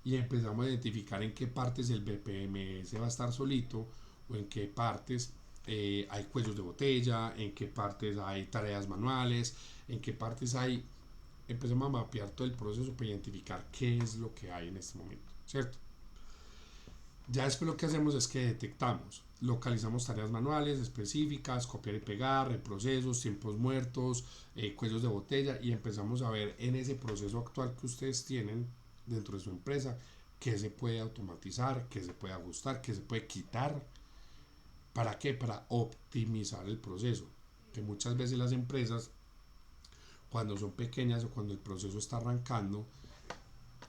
y empezamos a identificar en qué partes el BPMS va a estar solito o en qué partes hay cuellos de botella, en qué partes hay tareas manuales, en qué partes hay. Empezamos a mapear todo el proceso para identificar qué es lo que hay en este momento, ¿cierto? Ya después lo que hacemos es que detectamos, localizamos tareas manuales específicas, copiar y pegar, reprocesos, tiempos muertos, cuellos de botella y empezamos a ver en ese proceso actual que ustedes tienen dentro de su empresa qué se puede automatizar, qué se puede ajustar, qué se puede quitar. ¿Para qué? Para optimizar el proceso. Que muchas veces las empresas, cuando son pequeñas o cuando el proceso está arrancando,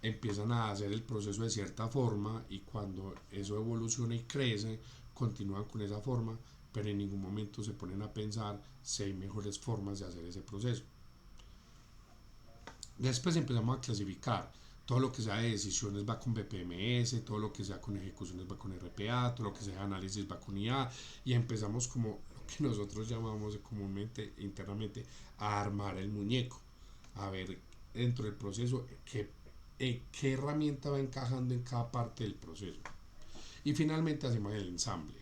empiezan a hacer el proceso de cierta forma y cuando eso evoluciona y crece, continúan con esa forma, pero en ningún momento se ponen a pensar si hay mejores formas de hacer ese proceso. Después empezamos a clasificar. Todo lo que sea de decisiones va con BPMS, todo lo que sea con ejecuciones va con RPA, todo lo que sea de análisis va con IA y empezamos como lo que nosotros llamamos comúnmente, internamente, a armar el muñeco, a ver dentro del proceso qué herramienta va encajando en cada parte del proceso. Y finalmente hacemos el ensamble.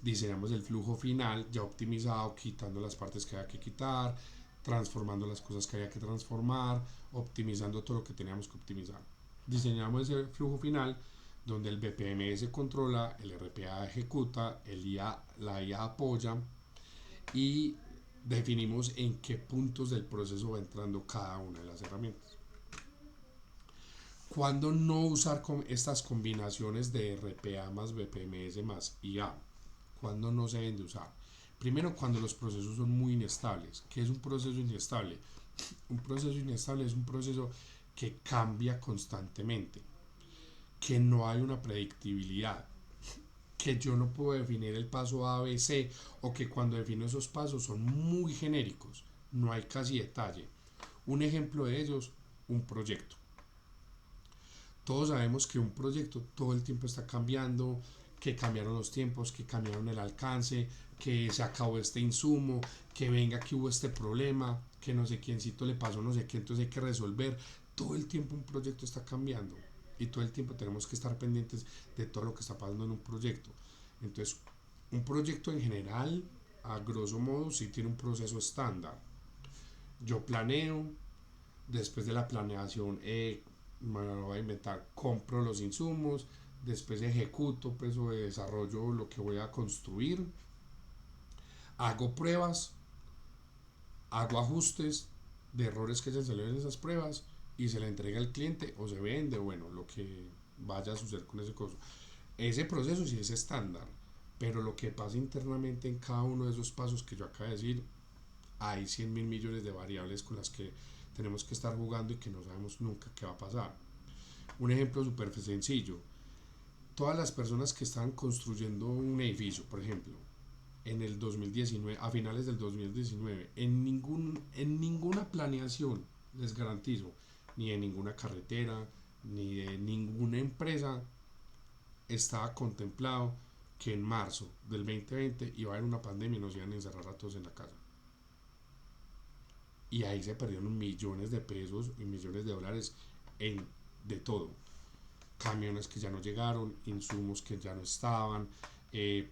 Diseñamos el flujo final ya optimizado, quitando las partes que había que quitar, transformando las cosas que había que transformar, optimizando todo lo que teníamos que optimizar. Diseñamos ese flujo final donde el BPMS controla, el RPA ejecuta, la IA apoya y definimos en qué puntos del proceso va entrando cada una de las herramientas. ¿Cuándo no usar estas combinaciones de RPA más BPMS más IA? ¿Cuándo no se deben de usar? Primero, cuando los procesos son muy inestables. ¿Qué es un proceso inestable? Un proceso inestable es un proceso que cambia constantemente, que no hay una predictibilidad, que yo no puedo definir el paso A, B, C, o que cuando defino esos pasos son muy genéricos, no hay casi detalle. Un ejemplo de ellos, un proyecto. Todos sabemos que un proyecto todo el tiempo está cambiando, que cambiaron los tiempos, que cambiaron el alcance, que se acabó este insumo, que venga que hubo este problema, que no sé quiéncito le pasó no sé qué, entonces hay que resolver. Todo el tiempo un proyecto está cambiando y todo el tiempo tenemos que estar pendientes de todo lo que está pasando en un proyecto. Entonces, un proyecto en general, a grosso modo, sí tiene un proceso estándar. Yo planeo, después de la planeación me lo voy a inventar, compro los insumos, después ejecuto pues o desarrollo lo que voy a construir, hago pruebas, hago ajustes de errores que hayan salido en esas pruebas y se le entrega al cliente o se vende, bueno, lo que vaya a suceder con ese costo. Ese proceso sí es estándar, pero lo que pasa internamente en cada uno de esos pasos que yo acabo de decir, hay 100 mil millones de variables con las que tenemos que estar jugando y que no sabemos nunca qué va a pasar. Un ejemplo súper sencillo, todas las personas que están construyendo un edificio, por ejemplo, en el 2019, a finales del 2019, en ninguna planeación, les garantizo, ni de ninguna carretera, ni de ninguna empresa, estaba contemplado que en marzo del 2020 iba a haber una pandemia y nos iban a encerrar a todos en la casa. Y ahí se perdieron millones de pesos y millones de dólares en de todo. Camiones que ya no llegaron, insumos que ya no estaban,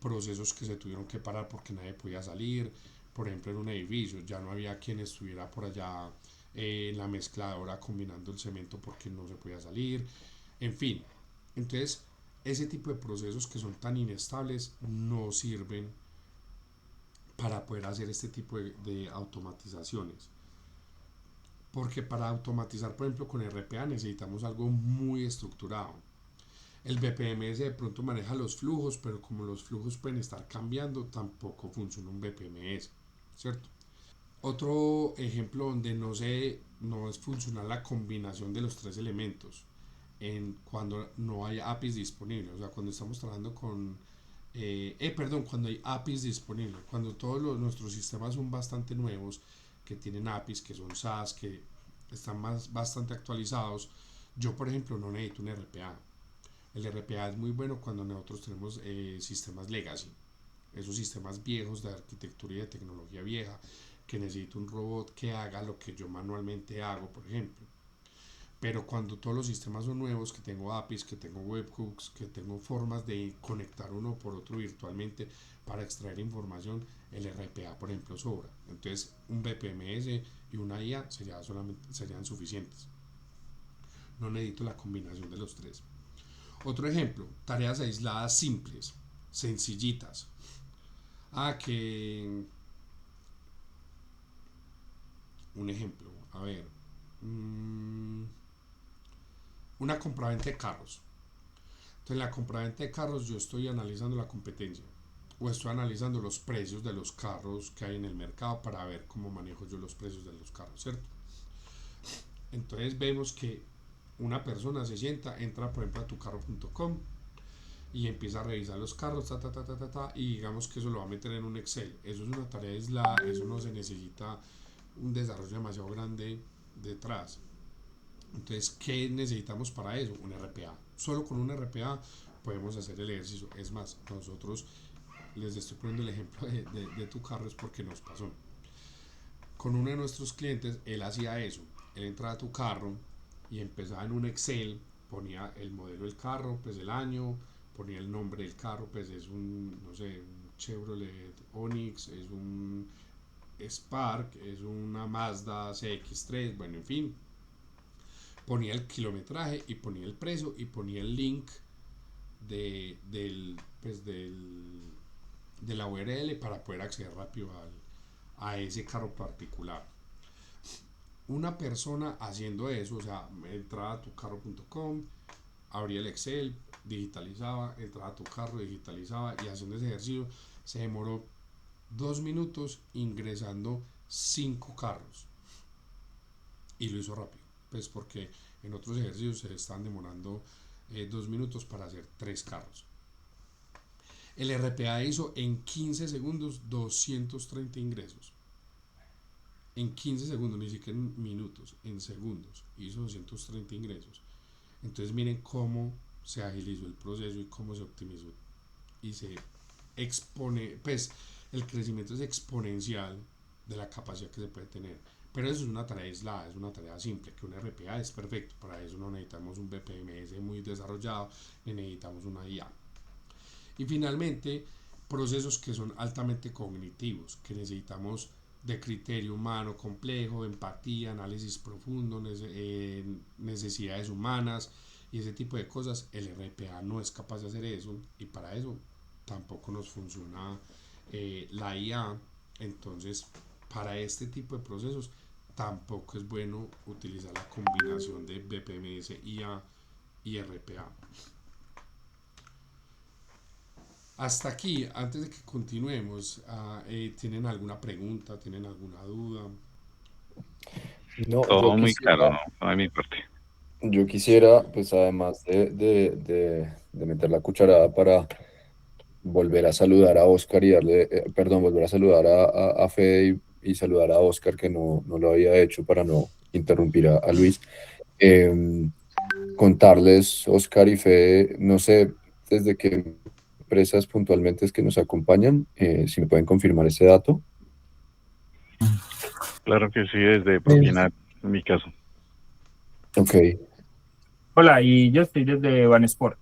procesos que se tuvieron que parar porque nadie podía salir. Por ejemplo, en un edificio ya no había quien estuviera por allá en la mezcladora combinando el cemento porque no se podía salir. En fin, entonces ese tipo de procesos que son tan inestables no sirven para poder hacer este tipo de automatizaciones. Porque para automatizar, por ejemplo, con RPA necesitamos algo muy estructurado. El BPMS de pronto maneja los flujos, pero como los flujos pueden estar cambiando, tampoco funciona un BPMS, ¿cierto? Otro ejemplo donde no es funcional la combinación de los tres elementos en cuando no hay APIs disponibles, o sea, cuando estamos trabajando con cuando hay APIs disponibles, cuando nuestros sistemas son bastante nuevos, que tienen APIs, que son SaaS, que están bastante actualizados. Yo, por ejemplo, no necesito un RPA. El RPA es muy bueno cuando nosotros tenemos sistemas legacy, esos sistemas viejos de arquitectura y de tecnología vieja, que necesito un robot que haga lo que yo manualmente hago, por ejemplo. Pero cuando todos los sistemas son nuevos, que tengo APIs, que tengo webhooks, que tengo formas de conectar uno por otro virtualmente para extraer información, el RPA, por ejemplo, sobra. Entonces, un BPMS y una IA serían suficientes. No necesito la combinación de los tres. Otro ejemplo, tareas aisladas simples, sencillitas. Que un ejemplo, a ver, una compraventa de carros. Entonces, en la compraventa de carros yo estoy analizando la competencia o estoy analizando los precios de los carros que hay en el mercado para ver cómo manejo yo los precios de los carros, ¿cierto? Entonces vemos que una persona se sienta, entra por ejemplo a tucarro.com y empieza a revisar los carros, y digamos que eso lo va a meter en un Excel. Eso es una tarea aislada, eso no se necesita un desarrollo demasiado grande detrás. Entonces, ¿qué necesitamos para eso? Un RPA. Solo con un RPA podemos hacer el ejercicio. Es más, nosotros les estoy poniendo el ejemplo de tu carro, es porque nos pasó. Con uno de nuestros clientes, él hacía eso. Él entraba a tu carro y empezaba en un Excel, ponía el modelo del carro, pues el año, ponía el nombre del carro, pues es un, no sé, un Chevrolet Onix, es un Spark, es una Mazda CX-3, bueno, en fin. Ponía el kilometraje y ponía el precio y ponía el link pues de la URL para poder acceder rápido a ese carro particular. Una persona haciendo eso, o sea, entraba a tucarro.com, abría el Excel, digitalizaba, entraba a tu carro, digitalizaba y haciendo ese ejercicio se demoró 2 minutos ingresando 5 carros y lo hizo rápido, pues porque en otros ejercicios se están demorando 2 minutos para hacer 3 carros. El RPA hizo en 15 segundos 230 ingresos. En 15 segundos, ni siquiera en minutos, en segundos, hizo 230 ingresos. Entonces miren cómo se agilizó el proceso y cómo se optimizó y se expone, pues el crecimiento es exponencial de la capacidad que se puede tener. Pero eso es una tarea aislada, es una tarea simple, que un RPA es perfecto, para eso no necesitamos un BPMS muy desarrollado, ni necesitamos una IA. Y finalmente, procesos que son altamente cognitivos, que necesitamos de criterio humano complejo, empatía, análisis profundo, necesidades humanas y ese tipo de cosas. El RPA no es capaz de hacer eso y para eso tampoco nos funciona la IA. Entonces, para este tipo de procesos tampoco es bueno utilizar la combinación de BPMS, IA y RPA. Hasta aquí, antes de que continuemos, ¿tienen alguna pregunta? ¿Tienen alguna duda? No, Todo muy claro, ¿no? No de mi parte. yo quisiera, Sí. pues además de meter la cucharada para volver a saludar a Oscar y darle, perdón, volver a saludar a Fede y saludar a Oscar, que no lo había hecho para no interrumpir a Luis. Em, Contarles, Oscar y Fede, no sé desde qué empresas puntualmente es que nos acompañan, si me pueden confirmar ese dato. Claro que sí, desde Propinar, en mi caso. Ok, Hola, y yo estoy desde Banesport.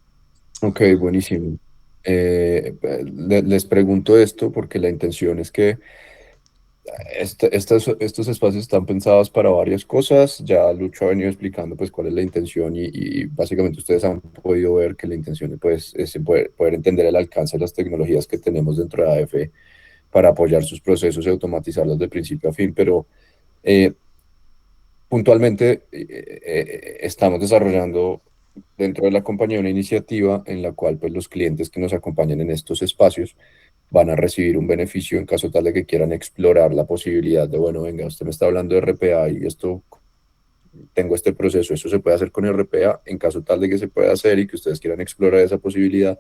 ok, buenísimo. Les pregunto esto porque la intención es que estos espacios están pensados para varias cosas. Ya Lucho ha venido explicando pues cuál es la intención y básicamente ustedes han podido ver que la intención pues, es poder entender el alcance de las tecnologías que tenemos dentro de AF para apoyar sus procesos y automatizarlos de principio a fin, pero eh, puntualmente estamos desarrollando dentro de la compañía una iniciativa en la cual pues, los clientes que nos acompañan en estos espacios van a recibir un beneficio en caso tal de que quieran explorar la posibilidad de, bueno, venga, usted me está hablando de RPA y esto, tengo este proceso, esto se puede hacer con RPA, en caso tal de que se pueda hacer y que ustedes quieran explorar esa posibilidad,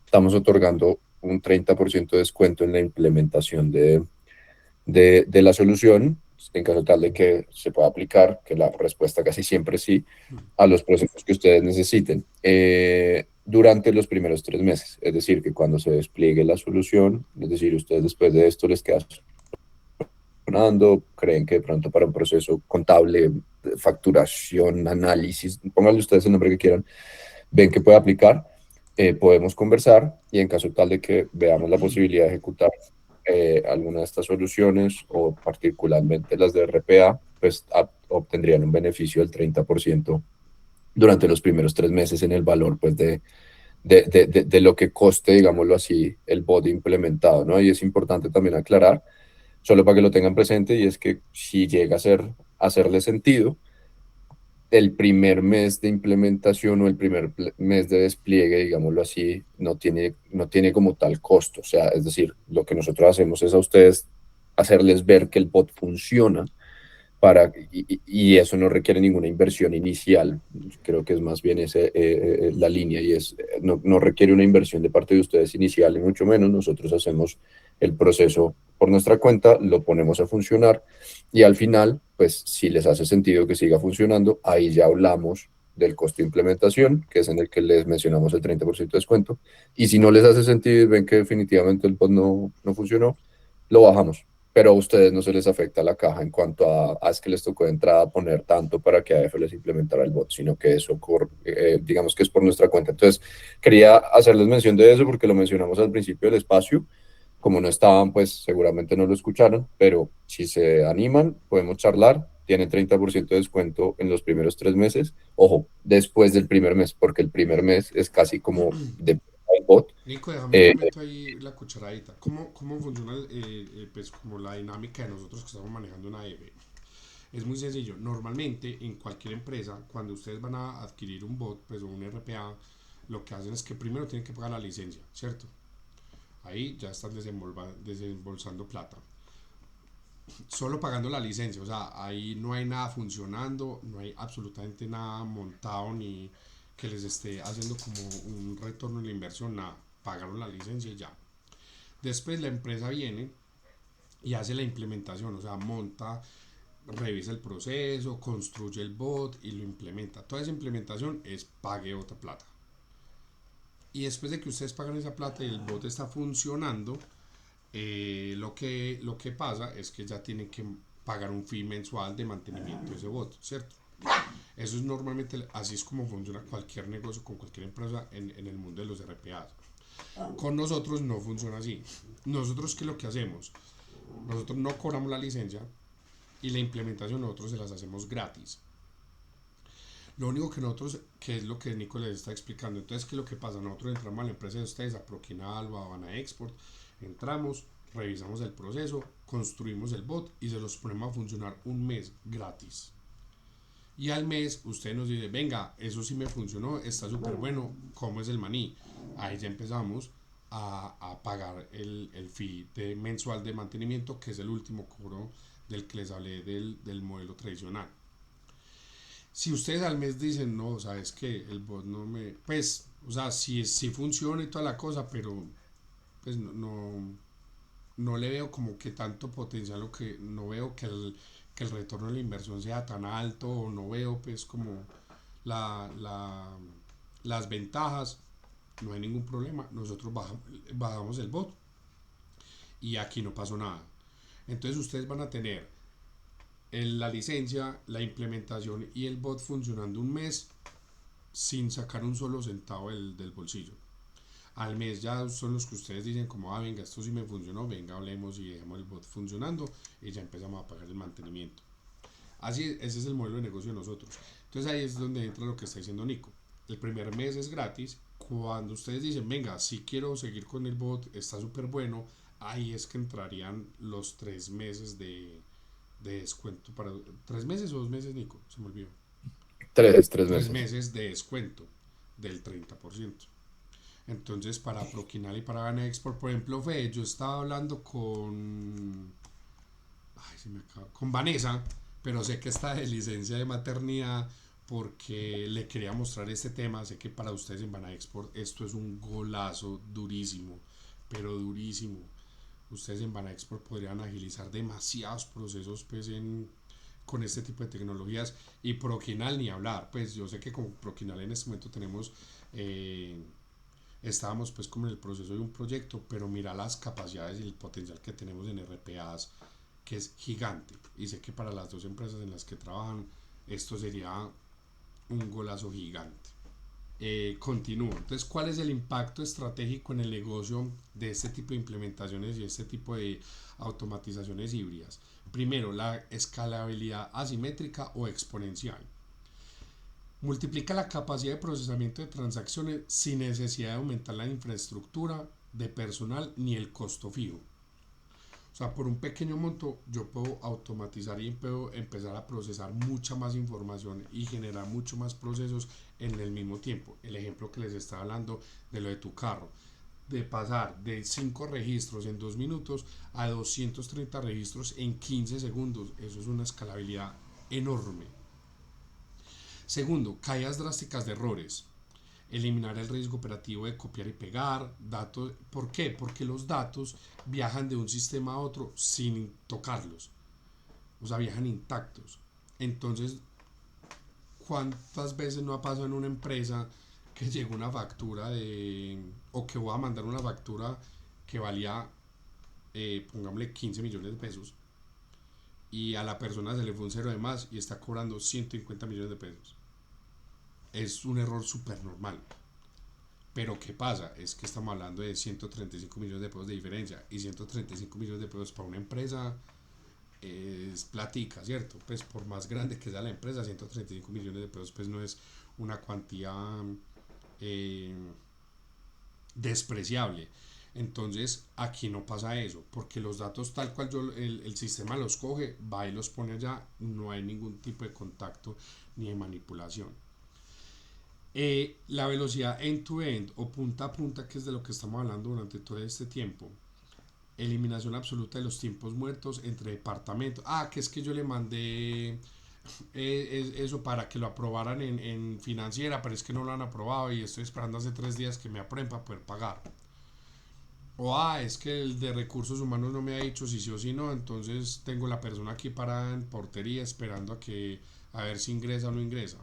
estamos otorgando un 30% de descuento en la implementación de la solución, en caso tal de que se pueda aplicar, que la respuesta casi siempre es sí, a los procesos que ustedes necesiten durante los primeros 3 meses. Es decir, que cuando se despliegue la solución, es decir, ustedes después de esto les queda funcionando, creen que de pronto para un proceso contable, facturación, análisis, pónganle ustedes el nombre que quieran, ven que puede aplicar, podemos conversar y en caso tal de que veamos la posibilidad de ejecutar alguna de estas soluciones o particularmente las de RPA, pues obtendrían un beneficio del 30% durante los primeros 3 meses en el valor pues de lo que coste, digámoslo así, el bot implementado, ¿no? Y es importante también aclarar, solo para que lo tengan presente, y es que si llega a hacerle sentido, el primer mes de implementación o el primer mes de despliegue, digámoslo así, no tiene como tal costo. O sea, es decir, lo que nosotros hacemos es a ustedes hacerles ver que el bot funciona y eso no requiere ninguna inversión inicial. Creo que es más bien la línea y no requiere una inversión de parte de ustedes inicial, y mucho menos. Nosotros hacemos el proceso por nuestra cuenta, lo ponemos a funcionar y al final, pues si les hace sentido que siga funcionando, ahí ya hablamos del costo de implementación, que es en el que les mencionamos el 30% de descuento. Y si no les hace sentido y ven que definitivamente el bot no funcionó, lo bajamos, pero a ustedes no se les afecta la caja en cuanto es que les tocó de entrada poner tanto para que AF les implementara el bot, sino que eso, digamos que es por nuestra cuenta. Entonces, quería hacerles mención de eso porque lo mencionamos al principio del espacio. Como no estaban, pues seguramente no lo escucharon, pero si se animan, podemos charlar. Tienen 30% de descuento en los primeros 3 meses. Ojo, después del primer mes, porque el primer mes es casi como de bot. Nico, déjame, Eh, yo meto ahí la cucharadita. ¿Cómo funciona pues como la dinámica de nosotros que estamos manejando una AF? Es muy sencillo. Normalmente en cualquier empresa, cuando ustedes van a adquirir un bot, pues o un RPA, lo que hacen es que primero tienen que pagar la licencia, ¿cierto? Ahí ya están desembolsando plata. Solo pagando la licencia, o sea, ahí no hay nada funcionando, no hay absolutamente nada montado ni que les esté haciendo como un retorno en la inversión, nada. Pagaron la licencia y ya. Después la empresa viene y hace la implementación, o sea, monta, revisa el proceso, construye el bot y lo implementa. Toda esa implementación es pague otra plata. Y después de que ustedes pagan esa plata y el bot está funcionando, lo que pasa es que ya tienen que pagar un fee mensual de mantenimiento de ese bot, ¿cierto? Eso es normalmente, así es como funciona cualquier negocio con cualquier empresa en el mundo de los RPAs. Con nosotros no funciona así. Nosotros, ¿qué es lo que hacemos? Nosotros no cobramos la licencia y la implementación nosotros se las hacemos gratis. Lo único que nosotros, que es lo que Nico les está explicando, entonces, ¿qué es lo que pasa? Nosotros entramos a la empresa de ustedes, a Proquinal o a Habana Export, entramos, revisamos el proceso, construimos el bot y se los ponemos a funcionar un mes gratis. Y al mes usted nos dice, venga, eso sí me funcionó, está súper bueno, ¿cómo es el maní? Ahí ya empezamos a pagar el fee mensual de mantenimiento, que es el último cobro del que les hablé del modelo tradicional. Si ustedes al mes dicen, no, sabes que el bot no me, pues, o sea, sí funciona y toda la cosa, pero pues no le veo como que tanto potencial, o que no veo que el retorno de la inversión sea tan alto, o no veo pues como la, la, las ventajas, no hay ningún problema, nosotros bajamos el bot y aquí no pasó nada. Entonces ustedes van a tener la licencia, la implementación y el bot funcionando un mes sin sacar un solo centavo del bolsillo. Al mes ya son los que ustedes dicen como, venga, esto sí me funcionó, venga, hablemos y dejemos el bot funcionando y ya empezamos a pagar el mantenimiento. Así, ese es el modelo de negocio de nosotros. Entonces ahí es donde entra lo que está diciendo Nico. El primer mes es gratis. Cuando ustedes dicen, venga, si quiero seguir con el bot, está súper bueno, ahí es que entrarían los 3 meses de descuento para 3 meses o 2 meses, Nico, se me olvidó. tres Tres meses. meses de descuento del 30%. Entonces, para Proquinal y para Gana Export, por ejemplo, yo estaba hablando con Vanessa, pero sé que está de licencia de maternidad porque le quería mostrar este tema. Sé que para ustedes en Bana Export esto es un golazo durísimo, pero durísimo. Ustedes en Bana Export podrían agilizar demasiados procesos pues con este tipo de tecnologías, y Proquinal ni hablar. Pues yo sé que con Proquinal en este momento estábamos pues como en el proceso de un proyecto, pero mira las capacidades y el potencial que tenemos en RPAs, que es gigante, y sé que para las dos empresas en las que trabajan esto sería un golazo gigante. Continúo. Entonces, ¿cuál es el impacto estratégico en el negocio de este tipo de implementaciones y este tipo de automatizaciones híbridas? Primero, la escalabilidad asimétrica o exponencial. Multiplica la capacidad de procesamiento de transacciones sin necesidad de aumentar la infraestructura de personal ni el costo fijo. O sea, por un pequeño monto yo puedo automatizar y puedo empezar a procesar mucha más información y generar mucho más procesos en el mismo tiempo. El ejemplo que les estaba hablando de lo de tu carro. de pasar de 5 registros en 2 minutos a 230 registros en 15 segundos. Eso es una escalabilidad enorme. Segundo, caídas drásticas de errores. Eliminar el riesgo operativo de copiar y pegar datos. ¿Por qué? Porque los datos viajan de un sistema a otro sin tocarlos. O sea, viajan intactos. Entonces, ¿cuántas veces no ha pasado en una empresa que llegó una factura o que voy a mandar una factura que valía, pongámosle 15 millones de pesos, y a la persona se le fue un cero de más y está cobrando 150 millones de pesos? Es un error súper normal. Pero ¿qué pasa? Es que estamos hablando de 135 millones de pesos de diferencia, y 135 millones de pesos para una empresa es platica, ¿cierto? Pues por más grande que sea la empresa, 135 millones de pesos pues no es una cuantía eh, despreciable. Entonces aquí no pasa eso, porque los datos tal cual el sistema los coge, va y los pone allá, no hay ningún tipo de contacto ni de manipulación. La velocidad end-to-end o punta a punta, que es de lo que estamos hablando durante todo este tiempo. Eliminación absoluta de los tiempos muertos entre departamentos. Que es que yo le mandé eso para que lo aprobaran en financiera, pero es que no lo han aprobado y estoy esperando hace 3 días que me aprueben para poder pagar. O es que el de recursos humanos no me ha dicho si sí o si no, entonces tengo la persona aquí parada en portería esperando a ver si ingresa o no ingresa.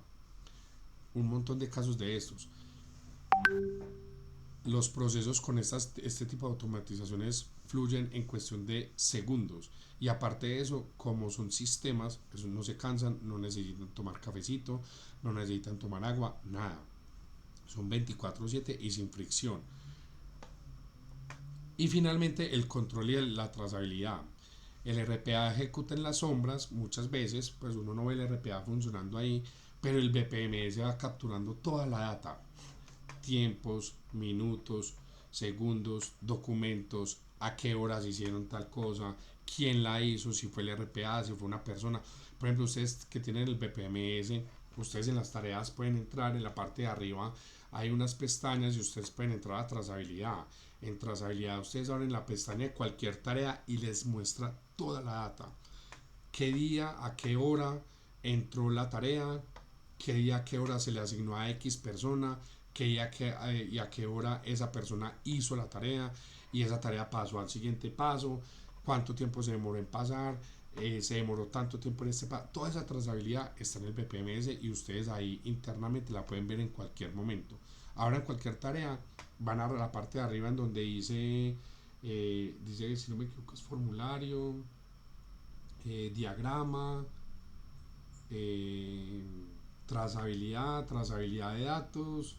Un montón de casos de estos. Los procesos con este tipo de automatizaciones fluyen en cuestión de segundos, y aparte de eso, como son sistemas, pues no se cansan, no necesitan tomar cafecito, no necesitan tomar agua, nada, son 24/7 y sin fricción. Y finalmente el control y la trazabilidad. El RPA ejecuta en las sombras, muchas veces pues uno no ve el RPA funcionando ahí, pero el BPMS va capturando toda la data: tiempos, minutos, segundos, documentos, a qué horas hicieron tal cosa, quién la hizo, si fue el RPA, si fue una persona. Por ejemplo, ustedes que tienen el BPMS, ustedes en las tareas pueden entrar en la parte de arriba, hay unas pestañas y ustedes pueden entrar a trazabilidad. En trazabilidad ustedes abren la pestaña de cualquier tarea y les muestra toda la data: qué día, a qué hora entró la tarea, qué día, a qué hora se le asignó a X persona, qué día y a qué hora esa persona hizo la tarea, y esa tarea pasó al siguiente paso, cuánto tiempo se demoró en pasar, se demoró tanto tiempo en este paso. Toda esa trazabilidad está en el BPMS y ustedes ahí internamente la pueden ver en cualquier momento. Ahora en cualquier tarea van a la parte de arriba en donde dice, si no me equivoco, es formulario, diagrama, eh, trazabilidad de datos,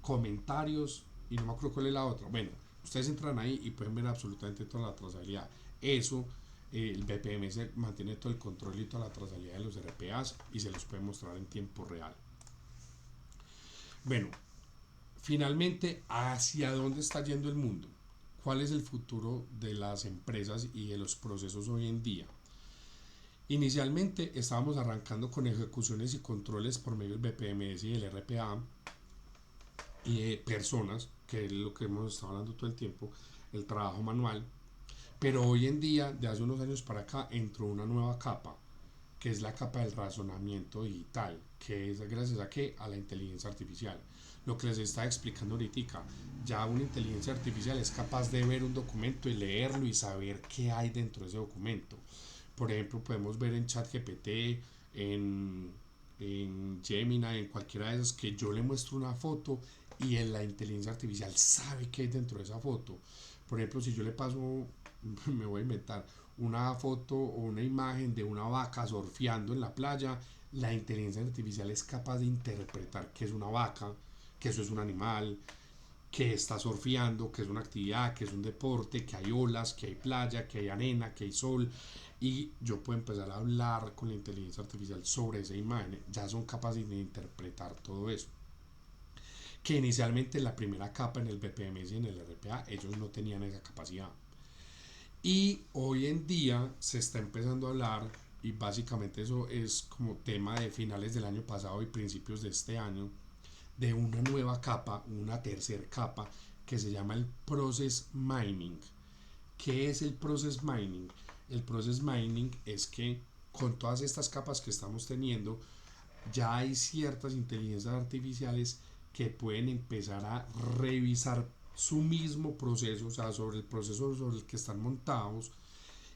comentarios, y no me acuerdo cuál es la otra. Bueno, ustedes entran ahí y pueden ver absolutamente toda la trazabilidad. Eso, el BPMS mantiene todo el control y toda la trazabilidad de los RPAs y se los puede mostrar en tiempo real. Bueno, finalmente, ¿hacia dónde está yendo el mundo? ¿Cuál es el futuro de las empresas y de los procesos hoy en día? Inicialmente estábamos arrancando con ejecuciones y controles por medio del BPMS y del RPA y de personas, que es lo que hemos estado hablando todo el tiempo, el trabajo manual. Pero hoy en día, de hace unos años para acá, entró una nueva capa, que es la capa del razonamiento digital, que es gracias a ¿qué? A la inteligencia artificial. Lo que les estaba explicando ahorita, ya una inteligencia artificial es capaz de ver un documento y leerlo y saber qué hay dentro de ese documento. Por ejemplo, podemos ver en ChatGPT, en Gemini, en cualquiera de esos, que yo le muestro una foto y la inteligencia artificial sabe qué hay dentro de esa foto. Por ejemplo, si yo le paso, me voy a inventar, una foto o una imagen de una vaca surfeando en la playa, la inteligencia artificial es capaz de interpretar qué es una vaca, que eso es un animal, que está surfeando, que es una actividad, que es un deporte, que hay olas, que hay playa, que hay arena, que hay sol, y yo puedo empezar a hablar con la inteligencia artificial sobre esa imagen. Ya son capaces de interpretar todo eso, que inicialmente en la primera capa, en el BPMS y en el RPA, ellos no tenían esa capacidad. Y hoy en día se está empezando a hablar, y básicamente eso es como tema de finales del año pasado y principios de este año, de una nueva capa, una tercera capa, que se llama el Process Mining. ¿Qué es el Process Mining? El Process Mining es que con todas estas capas que estamos teniendo, ya hay ciertas inteligencias artificiales que pueden empezar a revisar su mismo proceso, o sea, sobre el proceso sobre el que están montados,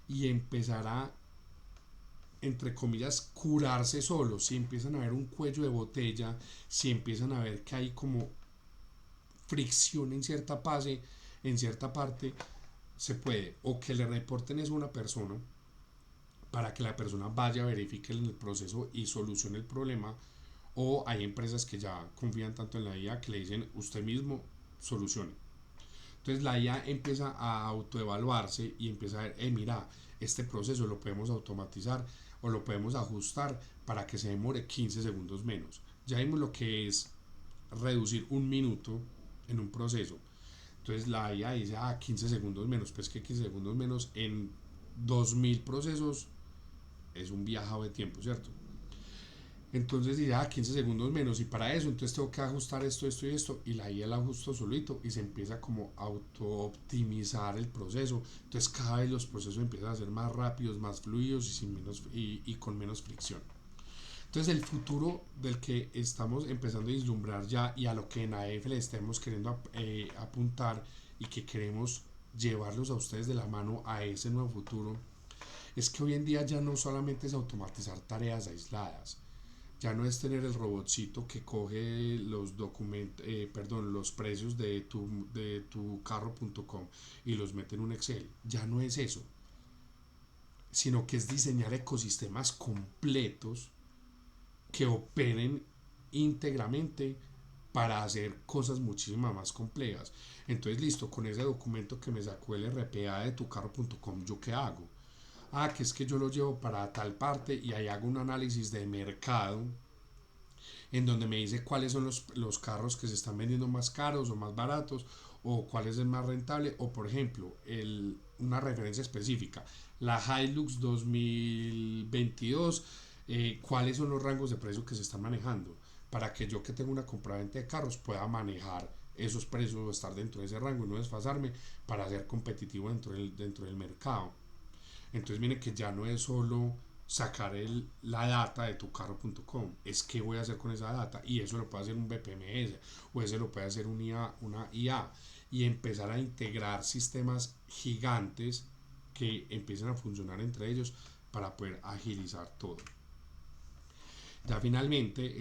y empezar a, entre comillas, curarse solos. Si empiezan a ver un cuello de botella, si empiezan a ver que hay como fricción en cierta fase, en cierta parte, se puede o que le reporten eso a una persona para que la persona vaya a verifique el proceso y solucione el problema, o hay empresas que ya confían tanto en la IA que le dicen usted mismo solucione. Entonces la IA empieza a autoevaluarse y empieza a ver, mira, este proceso lo podemos automatizar o lo podemos ajustar para que se demore 15 segundos menos. Ya vimos lo que es reducir un minuto en un proceso. Entonces la IA dice, 15 segundos menos, pues que 15 segundos menos en 2000 procesos es un viajado de tiempo, ¿cierto? Entonces dice, 15 segundos menos, y para eso entonces tengo que ajustar esto y esto, y la IA la ajusto solito y se empieza como a auto-optimizar el proceso. Entonces cada vez los procesos empiezan a ser más rápidos, más fluidos y, y con menos fricción. Entonces el futuro del que estamos empezando a vislumbrar ya, y a lo que en AF le estemos queriendo apuntar y que queremos llevarlos a ustedes de la mano a ese nuevo futuro, es que hoy en día ya no solamente es automatizar tareas aisladas, ya no es tener el robotcito que coge los los precios de tu carro.com y los mete en un Excel. Ya no es eso, sino que es diseñar ecosistemas completos que operen íntegramente para hacer cosas muchísimo más complejas. Entonces, listo, con ese documento que me sacó el RPA de tucarro.com, ¿yo qué hago? Que es que yo lo llevo para tal parte y ahí hago un análisis de mercado en donde me dice cuáles son los carros que se están vendiendo más caros o más baratos, o cuál es el más rentable, o por ejemplo, una referencia específica, la Hilux 2022, cuáles son los rangos de precio que se están manejando, para que yo, que tengo una compraventa de carros, pueda manejar esos precios o estar dentro de ese rango y no desfasarme para ser competitivo dentro del mercado. Entonces miren que ya no es solo sacar la data de tucarro.com, es qué voy a hacer con esa data, y eso lo puede hacer un BPMS o eso lo puede hacer una IA, y empezar a integrar sistemas gigantes que empiecen a funcionar entre ellos para poder agilizar todo. Ya finalmente,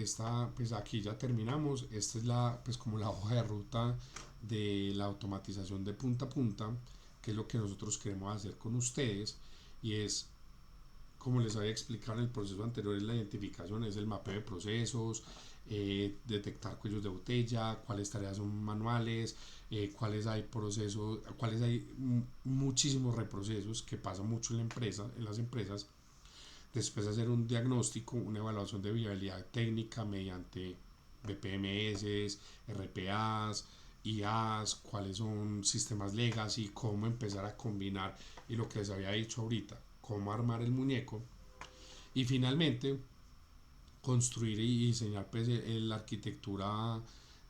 pues aquí ya terminamos. Esta es pues como la hoja de ruta de la automatización de punta a punta, que es lo que nosotros queremos hacer con ustedes, y es, como les había explicado en el proceso anterior, es la identificación, es el mapeo de procesos, detectar cuellos de botella, cuáles tareas son manuales, cuáles hay procesos, cuáles hay muchísimos reprocesos, que pasa mucho en las empresas. Después hacer un diagnóstico, una evaluación de viabilidad técnica mediante BPMS, RPAs, IAs, cuáles son sistemas legacy, cómo empezar a combinar, y lo que les había dicho ahorita, cómo armar el muñeco, y finalmente construir y diseñar pues, la arquitectura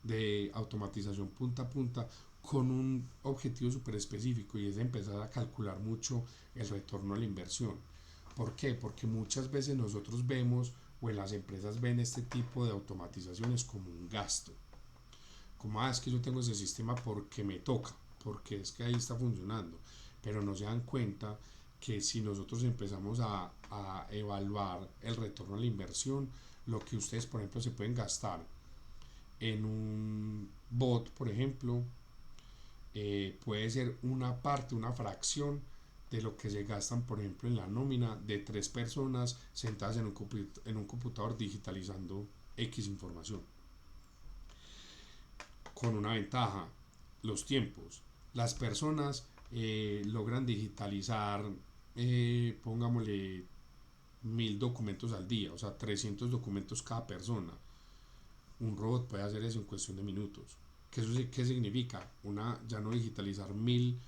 de automatización punta a punta con un objetivo súper específico, y es empezar a calcular mucho el retorno a la inversión. ¿Por qué? Porque muchas veces nosotros vemos, o en las empresas ven, este tipo de automatizaciones como un gasto. Como, es que yo tengo ese sistema porque me toca, porque es que ahí está funcionando. Pero no se dan cuenta que si nosotros empezamos a evaluar el retorno a la inversión, lo que ustedes, por ejemplo, se pueden gastar en un bot, por ejemplo, puede ser una parte, una fracción de lo que se gastan, por ejemplo, en la nómina de 3 personas sentadas en un computador digitalizando X información. Con una ventaja: los tiempos. Las personas logran digitalizar, pongámosle, 1000 documentos al día, o sea, 300 documentos cada persona. Un robot puede hacer eso en cuestión de minutos. ¿Qué significa? Ya no digitalizar 1000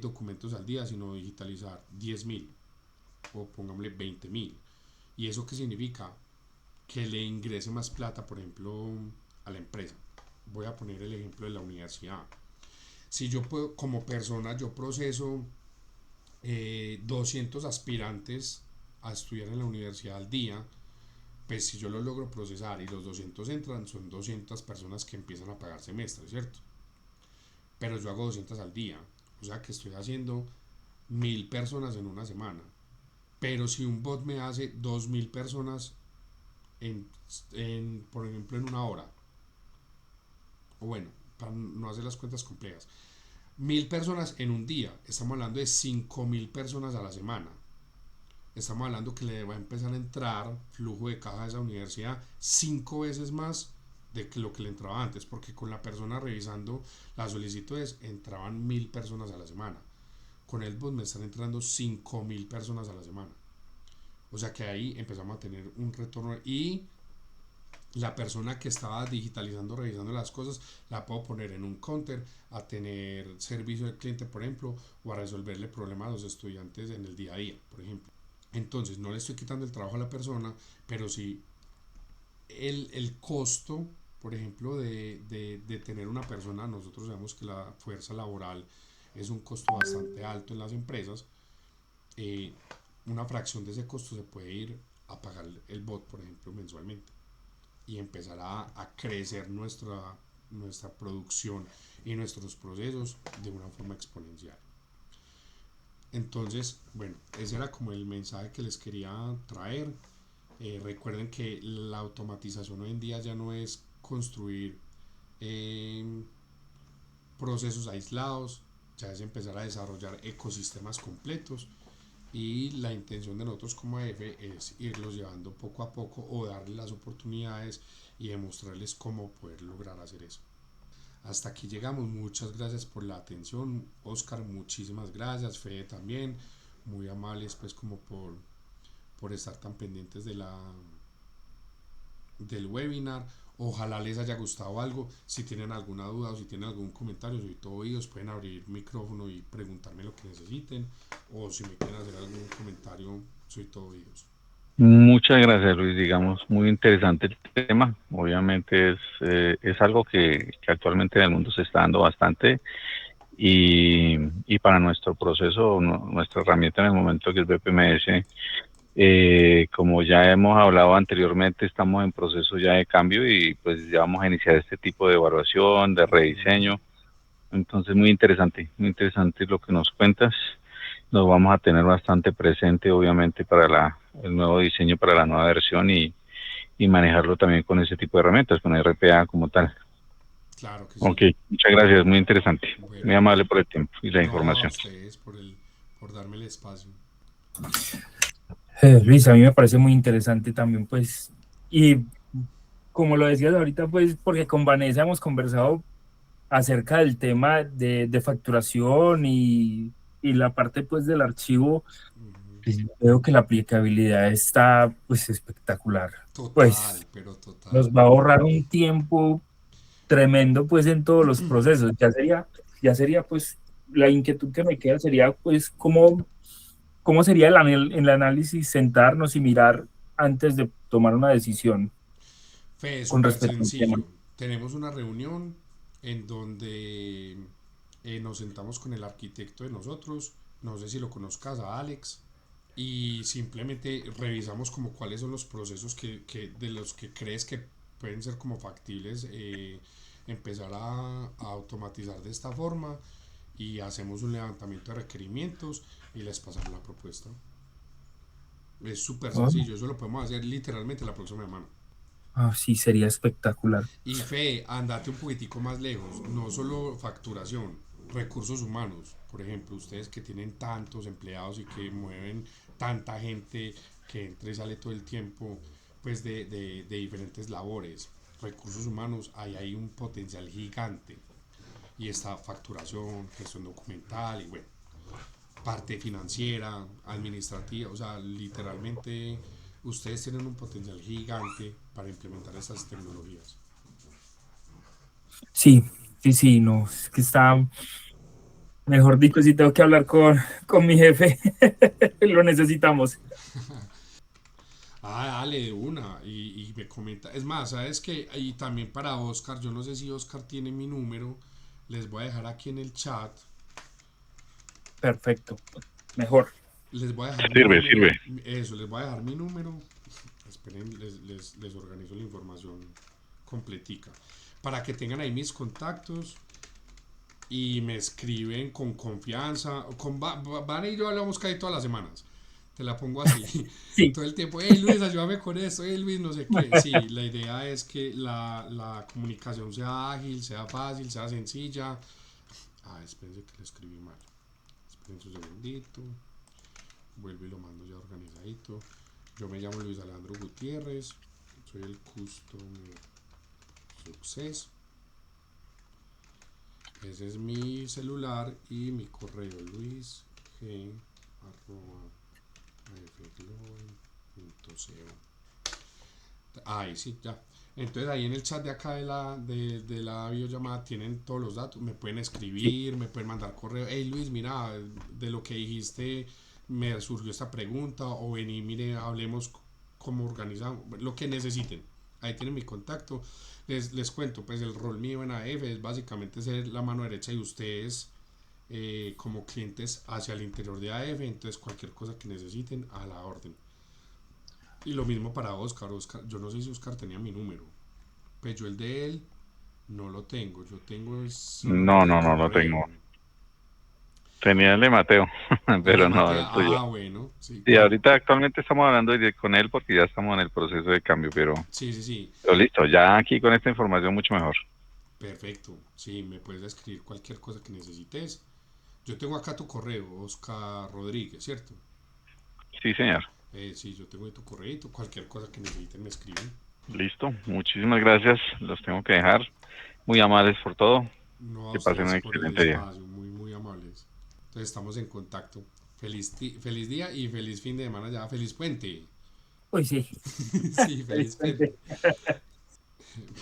documentos al día, sino digitalizar 10.000, o pongámosle 20.000. ¿Y eso qué significa? Que le ingrese más plata, por ejemplo, a la empresa. Voy a poner el ejemplo de la universidad. si yo puedo, como persona, yo proceso 200 aspirantes a estudiar en la universidad al día, pues si yo lo logro procesar y los 200 entran, son 200 personas que empiezan a pagar semestre, ¿cierto? Pero yo hago 200 al día, o sea que estoy haciendo 1000 personas en una semana. Pero si un bot me hace 2000 personas por ejemplo, en una hora, o bueno, para no hacer las cuentas complejas, 1000 personas en un día, estamos hablando de 5000 personas a la semana. Estamos hablando que le va a empezar a entrar flujo de caja a esa universidad 5 veces más de lo que le entraba antes, porque con la persona revisando las solicitudes entraban 1000 personas a la semana. Con el bot me están entrando 5000 personas a la semana. O sea que ahí empezamos a tener un retorno y la persona que estaba digitalizando, revisando las cosas, la puedo poner en un counter a tener servicio del cliente, por ejemplo, o a resolverle problemas a los estudiantes en el día a día, por ejemplo. Entonces, no le estoy quitando el trabajo a la persona, pero sí el costo, por ejemplo, de tener una persona. Nosotros sabemos que la fuerza laboral es un costo bastante alto en las empresas. eh, una fracción de ese costo se puede ir a pagar el bot, por ejemplo, mensualmente y empezar a crecer nuestra producción y nuestros procesos de una forma exponencial. Entonces, bueno, ese era como el mensaje que les quería traer. Recuerden que la automatización hoy en día ya no es construir eh, procesos aislados, ya es empezar a desarrollar ecosistemas completos y la intención de nosotros como EFE es irlos llevando poco a poco o darles las oportunidades y demostrarles cómo poder lograr hacer eso. Hasta aquí llegamos, muchas gracias por la atención, Oscar, muchísimas gracias, Fede también, muy amables pues como por estar tan pendientes del webinar. Ojalá les haya gustado algo. Si tienen alguna duda o si tienen algún comentario, soy todo oídos. Pueden abrir micrófono y preguntarme lo que necesiten. O si me quieren hacer algún comentario, soy todo oídos. Muchas gracias, Luis. Digamos, muy interesante el tema. Obviamente es algo que actualmente en el mundo se está dando bastante y para nuestro proceso, nuestra herramienta en el momento que es BPMS, como ya hemos hablado anteriormente, estamos en proceso ya de cambio y pues ya vamos a iniciar este tipo de evaluación, de rediseño. Entonces, muy interesante lo que nos cuentas. Nos vamos a tener bastante presente, obviamente, para el nuevo diseño, para la nueva versión y manejarlo también con ese tipo de herramientas, con RPA como tal. Claro que Ok, sí. muchas gracias, muy interesante. Bueno, Muy amable por el tiempo y la no a información. ustedes por darme el espacio. Luis, a mí me parece muy interesante también, pues, y como lo decías ahorita, pues, porque con Vanessa hemos conversado acerca del tema de facturación y la parte, pues, del archivo. Pues, yo veo que la aplicabilidad está, pues, espectacular. Total, Pues, pero nos total. va a ahorrar un tiempo tremendo, pues, en todos los procesos. Ya sería, pues, la inquietud que me queda sería, pues, cómo sería el análisis, sentarnos y mirar antes de tomar una decisión Fue con súper respecto al tema. sencillo. Tenemos una reunión en donde nos sentamos con el arquitecto de nosotros. No sé si lo conozcas, a Alex. Y simplemente revisamos como cuáles son los procesos de los que crees que pueden ser como factibles, empezar a automatizar de esta forma y hacemos un levantamiento de requerimientos y les pasamos la propuesta. Es súper Oh, sencillo, eso lo podemos hacer literalmente la próxima semana. sí, sería espectacular. Y fe, andate un poquitico más lejos, no solo facturación, recursos humanos. Por ejemplo, ustedes que tienen tantos empleados y que mueven tanta gente que entra y sale todo el tiempo, pues de diferentes labores, recursos humanos, ahí hay un potencial gigante. Y está facturación, gestión documental y bueno, parte financiera, administrativa, o sea, literalmente ustedes tienen un potencial gigante para implementar estas tecnologías. Sí, sí, sí, no, es que está, mejor dicho, si tengo que hablar con mi jefe, lo necesitamos. Ah, dale de una y me comenta. Es más, sabes que y también para Oscar, yo no sé si Oscar tiene mi número, Les voy a dejar aquí en el chat. Perfecto. Mejor. Les voy a dejar mi Sirve, número. sirve. Eso, les voy a dejar mi número. Esperen, les organizo la información completica. Para que tengan ahí mis contactos y me escriben con confianza. Van y yo hablamos casi todas las semanas. Te la pongo así. Sí. Todo el tiempo, hey Luis, ayúdame con esto, hey Luis, no sé qué. Sí, la idea es que la comunicación sea ágil, sea fácil, sea sencilla. Espérense que le escribí mal. Espérense un segundito. Vuelvo y lo mando ya organizadito. Yo me llamo Luis Alejandro Gutiérrez. Soy el Customer Success. Ese es mi celular y mi correo luisg@afglobal.co. Ahí sí, ya. Entonces ahí en el chat de acá de la videollamada tienen todos los datos, me pueden escribir, me pueden mandar correo, hey Luis, mira, de lo que dijiste me surgió esta pregunta, o vení, mire, hablemos cómo organizamos, lo que necesiten. Ahí tienen mi contacto. Les cuento, pues el rol mío en AF es básicamente ser la mano derecha de ustedes como clientes hacia el interior de AF, entonces cualquier cosa que necesiten a la orden. Y lo mismo para Oscar. Yo no sé si Oscar tenía mi número, pues yo el de él no lo tengo, yo tengo No, solamente el no, no lo correo. tengo. Tenía el de Mateo, El de pero no Mateo, el tuyo. bueno, sí, Sí, ahorita actualmente estamos hablando con él porque ya estamos en el proceso de cambio, sí, pero listo, ya aquí con esta información mucho mejor. perfecto, sí, me puedes escribir cualquier cosa que necesites. Yo tengo acá tu correo, Oscar Rodríguez, ¿cierto? Sí, señor. Sí, yo tengo tu correo, cualquier cosa que necesiten me escriben. Listo, muchísimas gracias, los tengo que dejar. Muy amables por todo. No, a Que pasen un ustedes por el excelente día. espacio, muy, muy amables. Entonces estamos en contacto. Feliz día y feliz fin de semana ya, feliz puente. Uy, sí. Sí, feliz puente.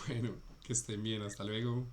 Bueno, que estén bien, hasta luego.